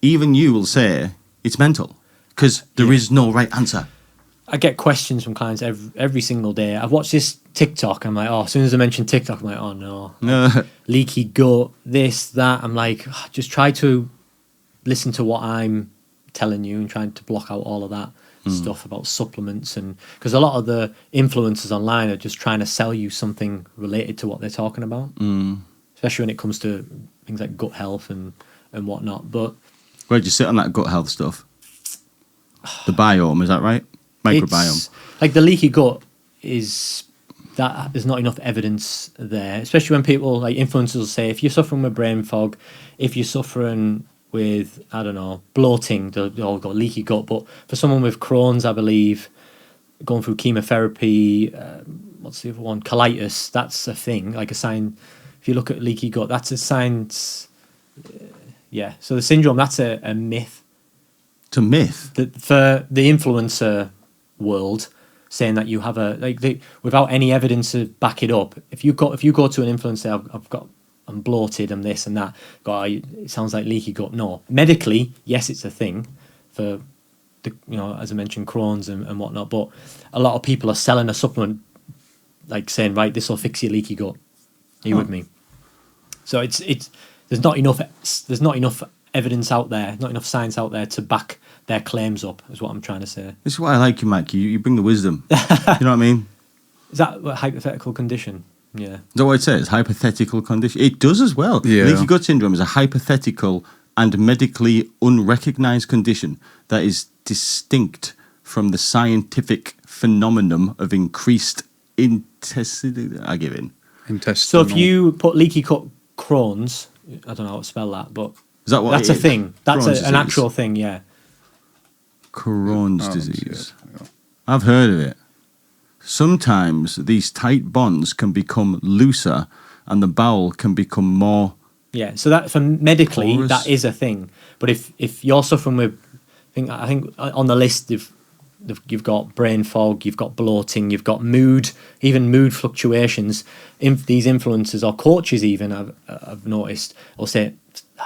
Even you will say it's mental, because there is no right answer. I get questions from clients every single day. I've watched this TikTok. I'm like, oh, as soon as I mention TikTok, I'm like, oh no. Leaky gut, this, that. I'm like, oh, just try to listen to what I'm telling you and trying to block out all of that stuff about supplements. And because a lot of the influencers online are just trying to sell you something related to what they're talking about, especially when it comes to things like gut health and whatnot. But Where'd you sit on that gut health stuff? The biome, is that right? Microbiome. it's, like, the leaky gut is that there's not enough evidence there, especially when people, like influencers, will say if you're suffering with brain fog, if you're suffering with, I don't know, bloating, they all got leaky gut. But for someone with Crohn's, I believe, going through chemotherapy, what's the other one? Colitis, that's a thing, like a sign. If you look at leaky gut, that's a sign. Yeah, so the syndrome, that's a myth. It's a myth. For the influencer world, saying that you have without any evidence to back it up. If you go to an influencer, I'm bloated, I'm this and that. It sounds like leaky gut. No, medically, yes, it's a thing for as I mentioned, Crohn's and whatnot. But a lot of people are selling a supplement, like saying, right, this will fix your leaky gut. Are you with me? So it's there's not enough evidence out there, not enough science out there to back their claims up. Is what I'm trying to say. This is why I like you, Mike. You bring the wisdom. You know what I mean? Is that a hypothetical condition? Yeah. Is that what it says? Hypothetical condition. It does as well. Yeah. Leaky gut syndrome is a hypothetical and medically unrecognized condition that is distinct from the scientific phenomenon of increased intestinal. I give in. So if you put leaky gut Crohn's, I don't know how to spell that, but Is that what that's it a is? thing. That's Crohn's an disease. actual thing. Yeah. Crohn's disease. I've heard of it. Sometimes these tight bonds can become looser and the bowel can become more. Yeah, so that for medically porous. that is a thing. But if you're suffering with, I think on the list you've got brain fog, you've got bloating, you've got mood, even mood fluctuations. These influencers or coaches even I've noticed will say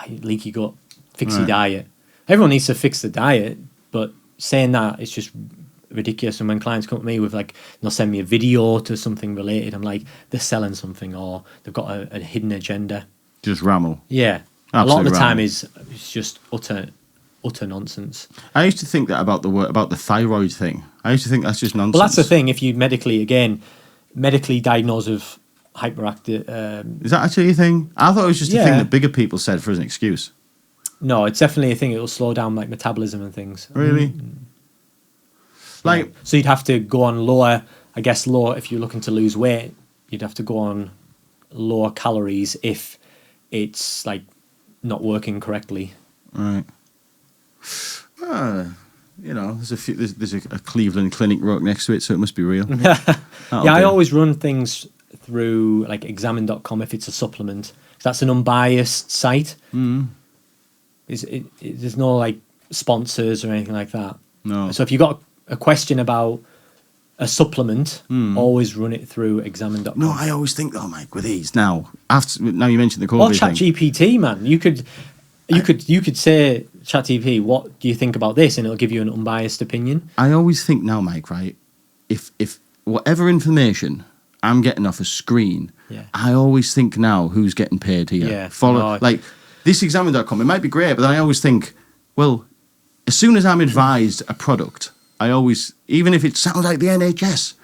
leaky gut, fix your diet. Everyone needs to fix the diet, but saying that it's just ridiculous. And when clients come to me with they'll send me a video to something related, I'm like, they're selling something or they've got a hidden agenda. Just ramble. Yeah. Absolute a lot of the time ramble. it's just utter nonsense. I used to think that about the thyroid thing. I used to think that's just nonsense. Well, that's the thing. If you medically diagnosed with hyperactive, Is that actually a thing? I thought it was just a Yeah. thing that bigger people said for as an excuse. no, it's definitely a thing. It will slow down metabolism and things. Really? Like, So you'd have to go on lower. If you're looking to lose weight, you'd have to go on lower calories if it's not working correctly. right. There's a Cleveland clinic right next to it, so it must be real. I always run things through examine.com if it's a supplement. That's an unbiased site. There's no sponsors or anything like that. No. So if you've got a question about a supplement, always run it through examine.com. No, I always think though, Mike, with these now you mentioned the COVID Or thing. ChatGPT, man. You could say ChatGPT, what do you think about this, and it'll give you an unbiased opinion. I always think now, Mike, right? If whatever information I'm getting off a screen, Yeah. I always think now who's getting paid here. Yeah. Follow No. this examine.com, it might be great, but then I always think, well, as soon as I'm advised a product, I always, even if it sounds like the NHS,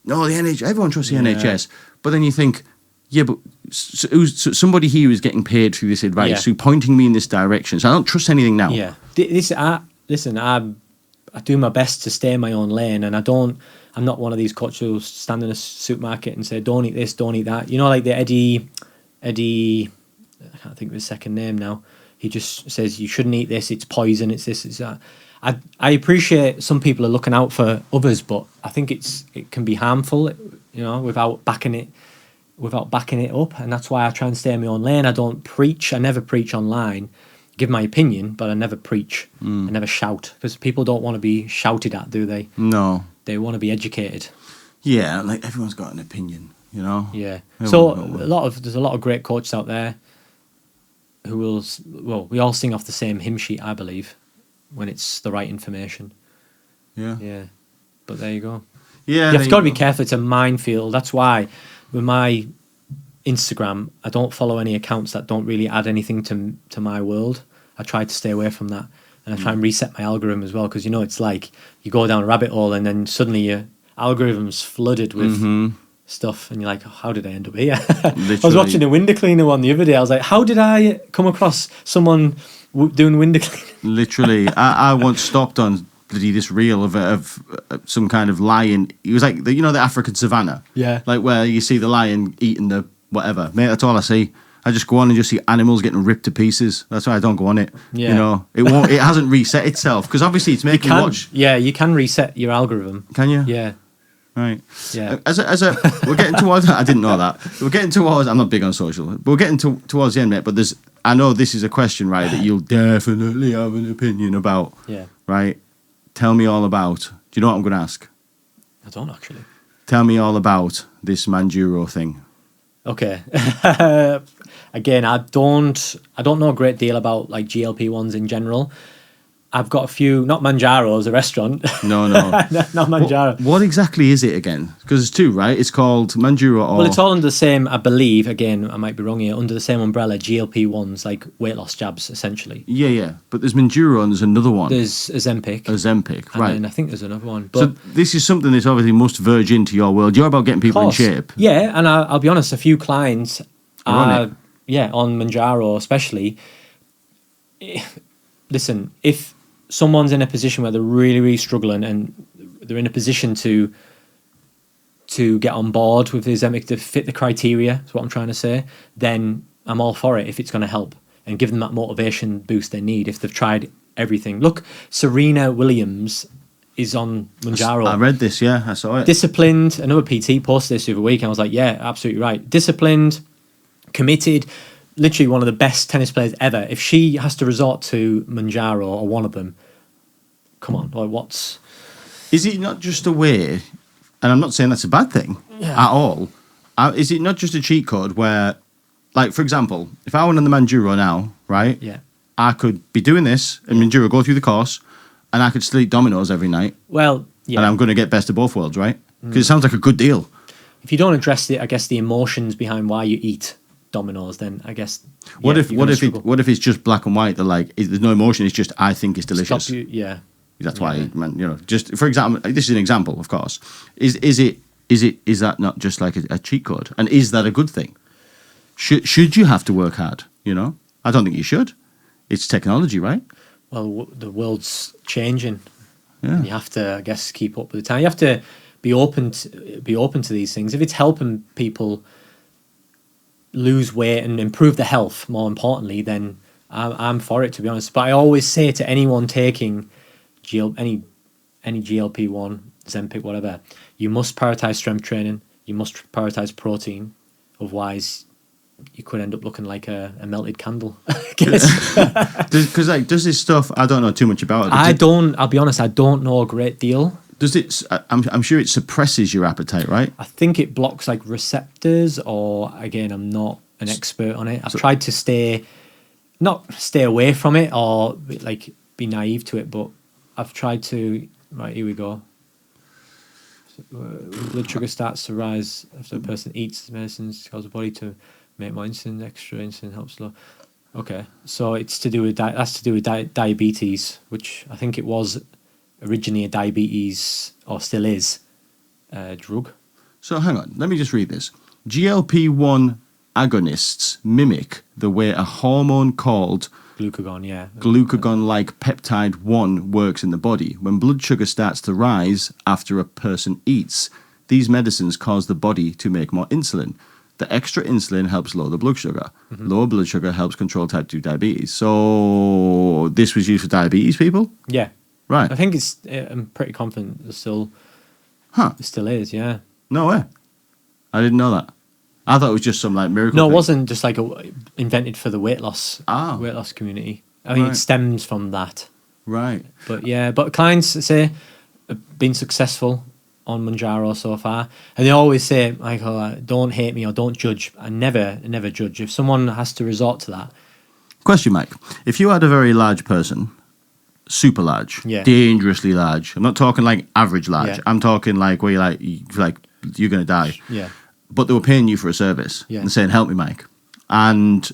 no, the NHS, everyone trusts the NHS, but then you think, yeah, but somebody here is getting paid through this advice, Yeah. who's pointing me in this direction, so I don't trust anything now. Yeah. I do my best to stay in my own lane, and I'm not one of these coaches who stand in a supermarket and say, don't eat this, don't eat that. You know, like the Eddie, I can't think of his second name now. He just says, you shouldn't eat this, it's poison, it's this, it's that. I appreciate some people are looking out for others, but I think it can be harmful, without backing it up. And that's why I try and stay in my own lane. I don't preach. I never preach online. Give my opinion, but I never preach. I never shout, because people don't want to be shouted at, do they? No. They want to be educated. Yeah, everyone's got an opinion, Yeah. Everyone's So got one. there's a lot of great coaches out there who we all sing off the same hymn sheet, I believe, when it's the right information. Yeah. Yeah. But there you go. Yeah. You've got to be careful. It's a minefield. That's why with my Instagram, I don't follow any accounts that don't really add anything to my world. I try to stay away from that. And I try and reset my algorithm as well, because it's like you go down a rabbit hole and then suddenly your algorithm's flooded with stuff and you're like, oh, how did I end up here? I was watching a window cleaner one the other day. I was like, how did I come across someone doing window cleaning? Literally, I once stopped on bloody this reel of some kind of lion. He was like, the African savannah. Yeah. Like where you see the lion eating the whatever. Mate, that's all I see. I just go on and just see animals getting ripped to pieces. That's why I don't go on it. Yeah. It won't. It hasn't reset itself, because obviously it's making me watch. Yeah, you can reset your algorithm. Can you? Yeah. Right. Yeah. We're getting towards. I didn't know that. We're getting towards. I'm not big on social, but we're getting towards the end, mate. But I know this is a question, right, that you'll definitely have an opinion about. Yeah. Right. Tell me all about. Do you know what I'm going to ask? I don't actually. Tell me all about this Manjuro thing. Okay. Again, I don't know a great deal about GLP-1s in general. I've got a few, not Manjaro's, a restaurant. No. Not Manjaro. What exactly is it again? Because it's two, right? It's called Manjaro or... Well, it's all under the same, I believe, again, I might be wrong here, under the same umbrella, GLP-1s, like weight loss jabs, essentially. Yeah. But there's Manjaro and there's another one. There's Ozempic. Right. And I think there's another one. But So this is something that's obviously must verge into your world. You're about getting people in course. shape. Yeah, and I'll be honest, a few clients Are on are, on Manjaro especially. Listen, if someone's in a position where they're really, really struggling and they're in a position to get on board with the Ozempic to fit the criteria, is what I'm trying to say, then I'm all for it if it's going to help and give them that motivation boost they need if they've tried everything. Look, Serena Williams is on Manjaro. I read this, yeah, I saw it. Disciplined, another PT posted this the other week and I was like, yeah, absolutely right. Disciplined, committed, literally one of the best tennis players ever. If she has to resort to Manjaro or one of them, come on, like what's... Is it not just a way, and I'm not saying that's a bad thing at all, is it not just a cheat code where, like, for example, if I went on the Manjaro now, right, Yeah. I could be doing this and Manjaro go through the course and I could still eat Domino's every night Well, yeah. and I'm going to get best of both worlds, right? Because it sounds like a good deal. If you don't address the, I guess, the emotions behind why you eat Domino's, then I guess... What yeah, if you're what gonna if struggle. what if it's just black and white? They're like, there's no emotion. It's just I think it's delicious. Stop you, yeah. That's why, man. You know, just for example, this is an example, of course. Is that not just like a cheat code? And is that a good thing? Should you have to work hard? You know, I don't think you should. It's technology, right? Well, the world's changing. Yeah. And you have to, I guess, keep up with the time. You have to be open to these things. If it's helping people lose weight and improve their health, more importantly, then I'm for it, to be honest. But I always say to anyone taking any GLP-1, Ozempic, whatever, you must prioritize strength training. You must prioritize protein. Otherwise, you could end up looking like a melted candle. I guess. Because does this stuff? I don't know too much about it. I'll be honest. I don't know a great deal. Does it? I'm sure it suppresses your appetite, right? I think it blocks like receptors, or again, I'm not an expert on it. I've tried to not stay away from it or like be naive to it, but I've tried to. Right, here we go. Blood sugar starts to rise after a person eats medicines, cause the body to make more insulin. Extra insulin helps low. Okay, so it's to do with that's to do with diabetes, which I think it was originally a diabetes, or still is, drug. So hang on, let me just read this. GLP-1 agonists mimic the way a hormone called Glucagon, yeah. glucagon-like peptide 1 works in the body. When blood sugar starts to rise after a person eats, these medicines cause the body to make more insulin. The extra insulin helps lower the blood sugar. Mm-hmm. Lower blood sugar helps control type 2 diabetes. So this was used for diabetes people? Yeah. Right. I think I'm pretty confident it still is, yeah. No way. I didn't know that. I thought it was just some like miracle No, thing. it wasn't just like invented for the weight loss community. I mean, Right. it stems from that. Right. But yeah, but clients say have been successful on Manjaro so far, and they always say, like, oh, don't hate me or don't judge. I never judge. If someone has to resort to that. Question, Mike. If you had a very large person, super large, Yeah. dangerously large, I'm not talking like average large. Yeah. I'm talking like where you're going to die. Yeah. But they were paying you for a service Yeah. and saying, help me, Mike. And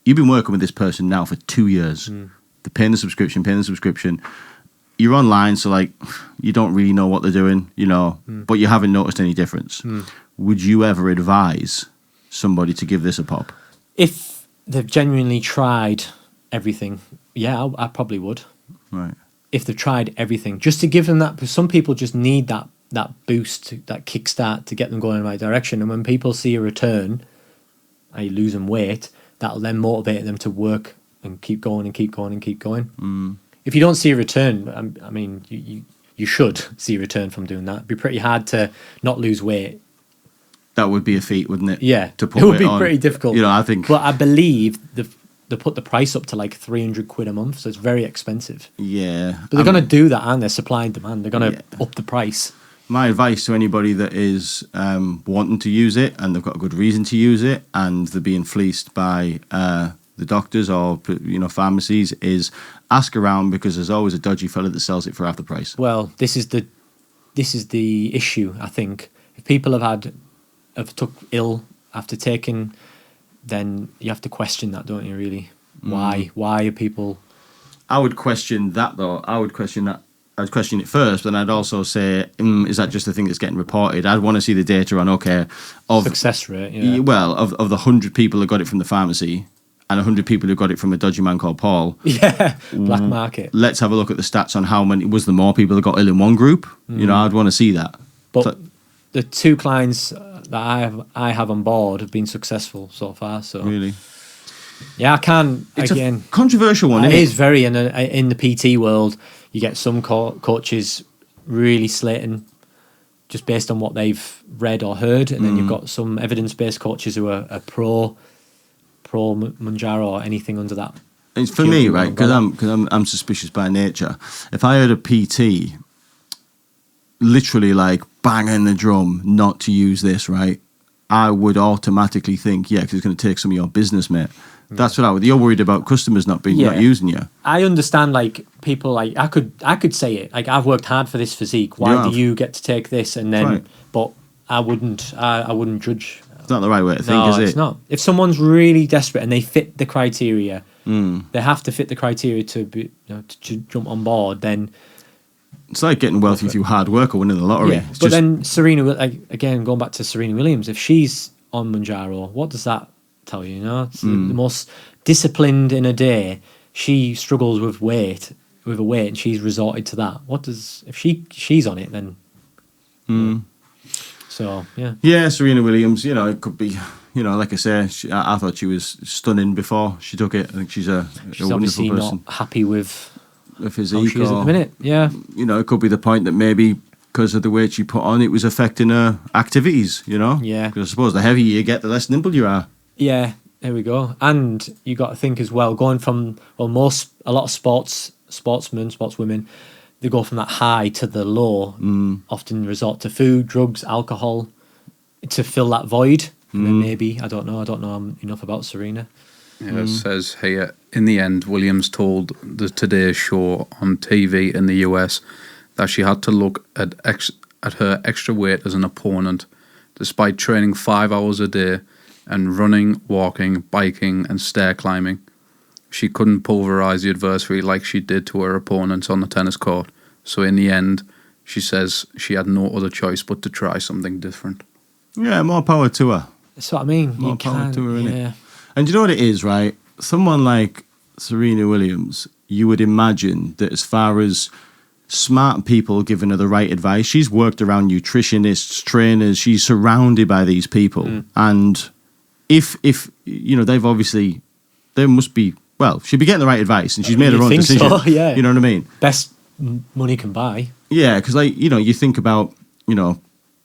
you've been working with this person now for 2 years. They're paying the subscription. You're online, so like you don't really know what they're doing, you know, but you haven't noticed any difference. Would you ever advise somebody to give this a pop? If they've genuinely tried everything, yeah, I probably would. Right. If they've tried everything, just to give them that, because some people just need that boost, that kickstart to get them going in the right direction. And when people see a return, i.e. losing weight, that'll then motivate them to work and keep going and keep going and keep going. If you don't see a return, I mean, you should see a return from doing that. It'd be pretty hard to not lose weight. That would be a feat, wouldn't it? Yeah, To put it would be on. pretty difficult. You know, I think. But I believe they put the price up to like £300 a month, so it's very expensive. Yeah. But they're going to do that, aren't they? Supply and demand. They're going to Yeah. up the price. My advice to anybody that is wanting to use it and they've got a good reason to use it and they're being fleeced by the doctors or pharmacies is ask around, because there's always a dodgy fella that sells it for half the price. Well, this is the issue. I think if people have took ill after taking, then you have to question that, don't you? Really, why are people? I would question that though. I would question that. I'd question it first, but then I'd also say, is that just the thing that's getting reported? I'd want to see the data on, of Success rate, yeah. Well, of the 100 people who got it from the pharmacy and 100 people who got it from a dodgy man called Paul. Yeah, black market. Let's have a look at the stats on how many, was there more people that got ill in one group? I'd want to see that. But the 2 clients that I have on board have been successful so far, so... Really? Yeah, I can't, it's again... a controversial one, It isn't is very, in the PT world, you get some coaches really slating just based on what they've read or heard, and then you've got some evidence-based coaches who are pro Manjaro or anything under that. It's for me, right? Because I'm suspicious by nature. If I heard a PT literally like banging the drum not to use this, right, I would automatically think, because it's going to take some of your business, mate. That's what I would. You're worried about customers not using you. I understand, like, people, like, I could say it, like, I've worked hard for this physique. Why do you get to take this? And then, right. But I wouldn't judge. It's not the right way to think, is it? No, it's not. If someone's really desperate and they fit the criteria, they have to fit the criteria to be, to jump on board. Then it's like getting wealthy through hard work or winning the lottery. Yeah, but then Serena, again, going back to Serena Williams, if she's on Manjaro, what does that tell you? It's the most disciplined in a day. She struggles with a weight, and she's resorted to that. What does if she's on it then? So yeah, Serena Williams. It could be. Like I say, I thought she was stunning before she took it. I think she's a obviously wonderful person. Not happy with the physique, how she is at the minute. Yeah, it could be the point that maybe because of the weight she put on, it was affecting her activities. Yeah. Because I suppose the heavier you get, the less nimble you are. Yeah, there we go. And you got to think as well, going from a lot of sportswomen, they go from that high to the low. Often resort to food, drugs, alcohol to fill that void. And then maybe I don't know enough about Serena. Yeah, it says here, in the end, Williams told the Today Show on TV in the US that she had to look at her extra weight as an opponent, despite training 5 hours a day and running, walking, biking and stair climbing. She couldn't pulverize the adversary like she did to her opponents on the tennis court. So in the end, she says she had no other choice but to try something different. Yeah, more power to her. That's what I mean. More power to her, yeah. innit? And you know what it is, right? Someone like Serena Williams, you would imagine that as far as smart people giving her the right advice, she's worked around nutritionists, trainers, she's surrounded by these people. And if they've obviously, there must be, well, she'd be getting the right advice and she's made her own decision. So, yeah. You know what I mean? Best money can buy. Yeah, because you think about,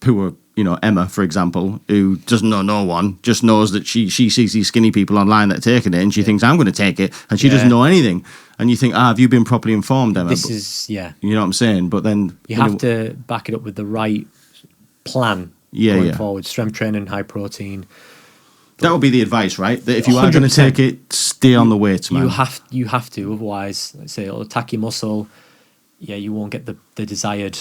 poor, Emma, for example, who doesn't know no one, just knows that she sees these skinny people online that are taking it and she thinks, I'm going to take it, and she doesn't know anything. And you think, have you been properly informed, Emma? You know what I'm saying? But then... You have to back it up with the right plan going forward. Strength training, high protein. That would be the advice, right? That if you are going to take it, stay on the weights, man. You have to, otherwise, let's say, it'll attack your muscle. Yeah, you won't get the desired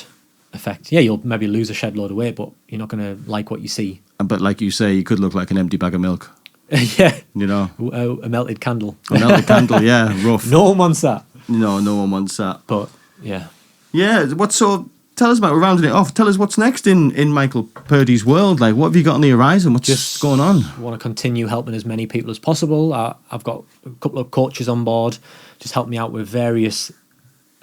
effect. Yeah, you'll maybe lose a shed load of weight, but you're not going to like what you see. But like you say, you could look like an empty bag of milk. Yeah. A melted candle. A melted candle, yeah, rough. No one wants that. No one wants that. But, yeah. Yeah, tell us about, we're rounding it off, tell us what's next in Michael Purdie's world. Like, what have you got on the horizon? What's going on? I want to continue helping as many people as possible. I've got a couple of coaches on board, just help me out with various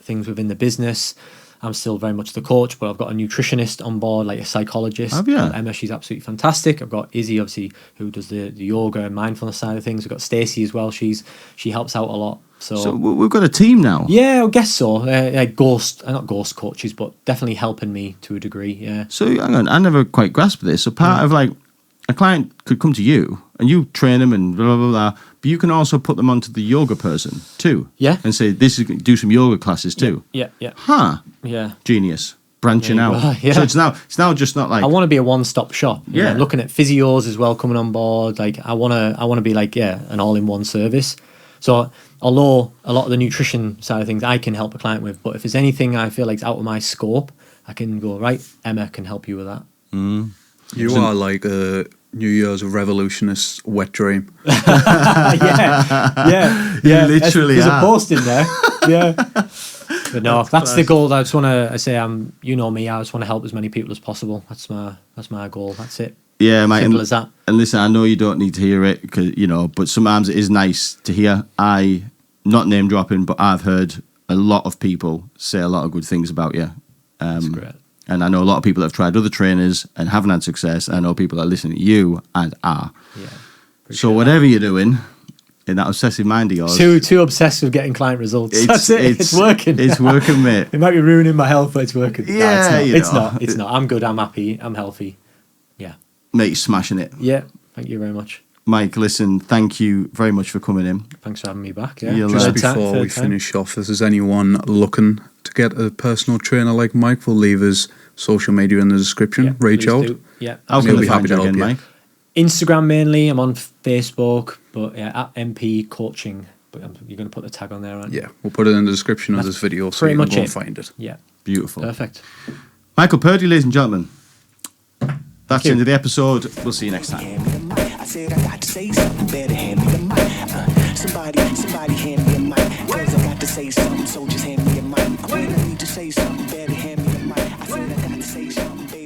things within the business. I'm still very much the coach, but I've got a nutritionist on board, like a psychologist. Have you? Emma, she's absolutely fantastic. I've got Izzy, obviously, who does the yoga and mindfulness side of things. We've got Stacey as well. She helps out a lot. So we've got a team now. Yeah, I guess so. Not ghost coaches, but definitely helping me to a degree. Yeah. So hang on, I never quite grasped this. So part of like a client could come to you and you train them and blah blah blah, but you can also put them onto the yoga person too. Yeah. And say do some yoga classes too. Yeah. Huh. Yeah. Genius. branching There you out. go, yeah. So it's now just not like I want to be a one-stop shop. You Yeah. know, looking at physios as well coming on board. Like I want to be like an all-in-one service. So although a lot of the nutrition side of things I can help a client with, but if there's anything I feel like is out of my scope, I can go right. Emma can help you with that. You are like a New Year's revolutionist wet dream. yeah. literally There's are. a post in there. Yeah. But no, that's the goal. I just want to. I say you know me. I just want to help as many people as possible. That's my goal. That's it. Yeah, mate. Simple as that. And listen, I know you don't need to hear it because but sometimes it is nice to hear. Not name dropping, but I've heard a lot of people say a lot of good things about you. That's great. And I know a lot of people that have tried other trainers and haven't had success. And I know people that are listening to you and are. Yeah. So whatever you're doing in that obsessive mind of yours, Too obsessed with getting client results. That's it. It's working. It's working, mate. It might be ruining my health, but it's working. Yeah, no, you it's know. not. It's not. I'm good. I'm happy. I'm healthy. Yeah. Mate, you're smashing it. Yeah. Thank you very much. Mike, listen, thank you very much for coming in. Thanks for having me back. Yeah. You'll, Just Third before we finish off, if there's anyone looking to get a personal trainer like Mike, we'll leave his social media in the description. Reach out. Yeah. How He'll can be we happy find you to help again, you. Mike? Instagram mainly. I'm on Facebook, but at MP Coaching. But you're going to put the tag on there, aren't you? Yeah, we'll put it in the description of this video so pretty you can much go and it. find it. Yeah. Beautiful. Perfect. Michael Purdie, ladies and gentlemen. That's the you. end of the episode. We'll see you next time. Hand me the mic. I said I got to say something better. Hand me the mic. Somebody hand me a mic. Cause I got to say something, so just hand me a mic. When I need to say something better, hand me the mic. I said I got to say something better.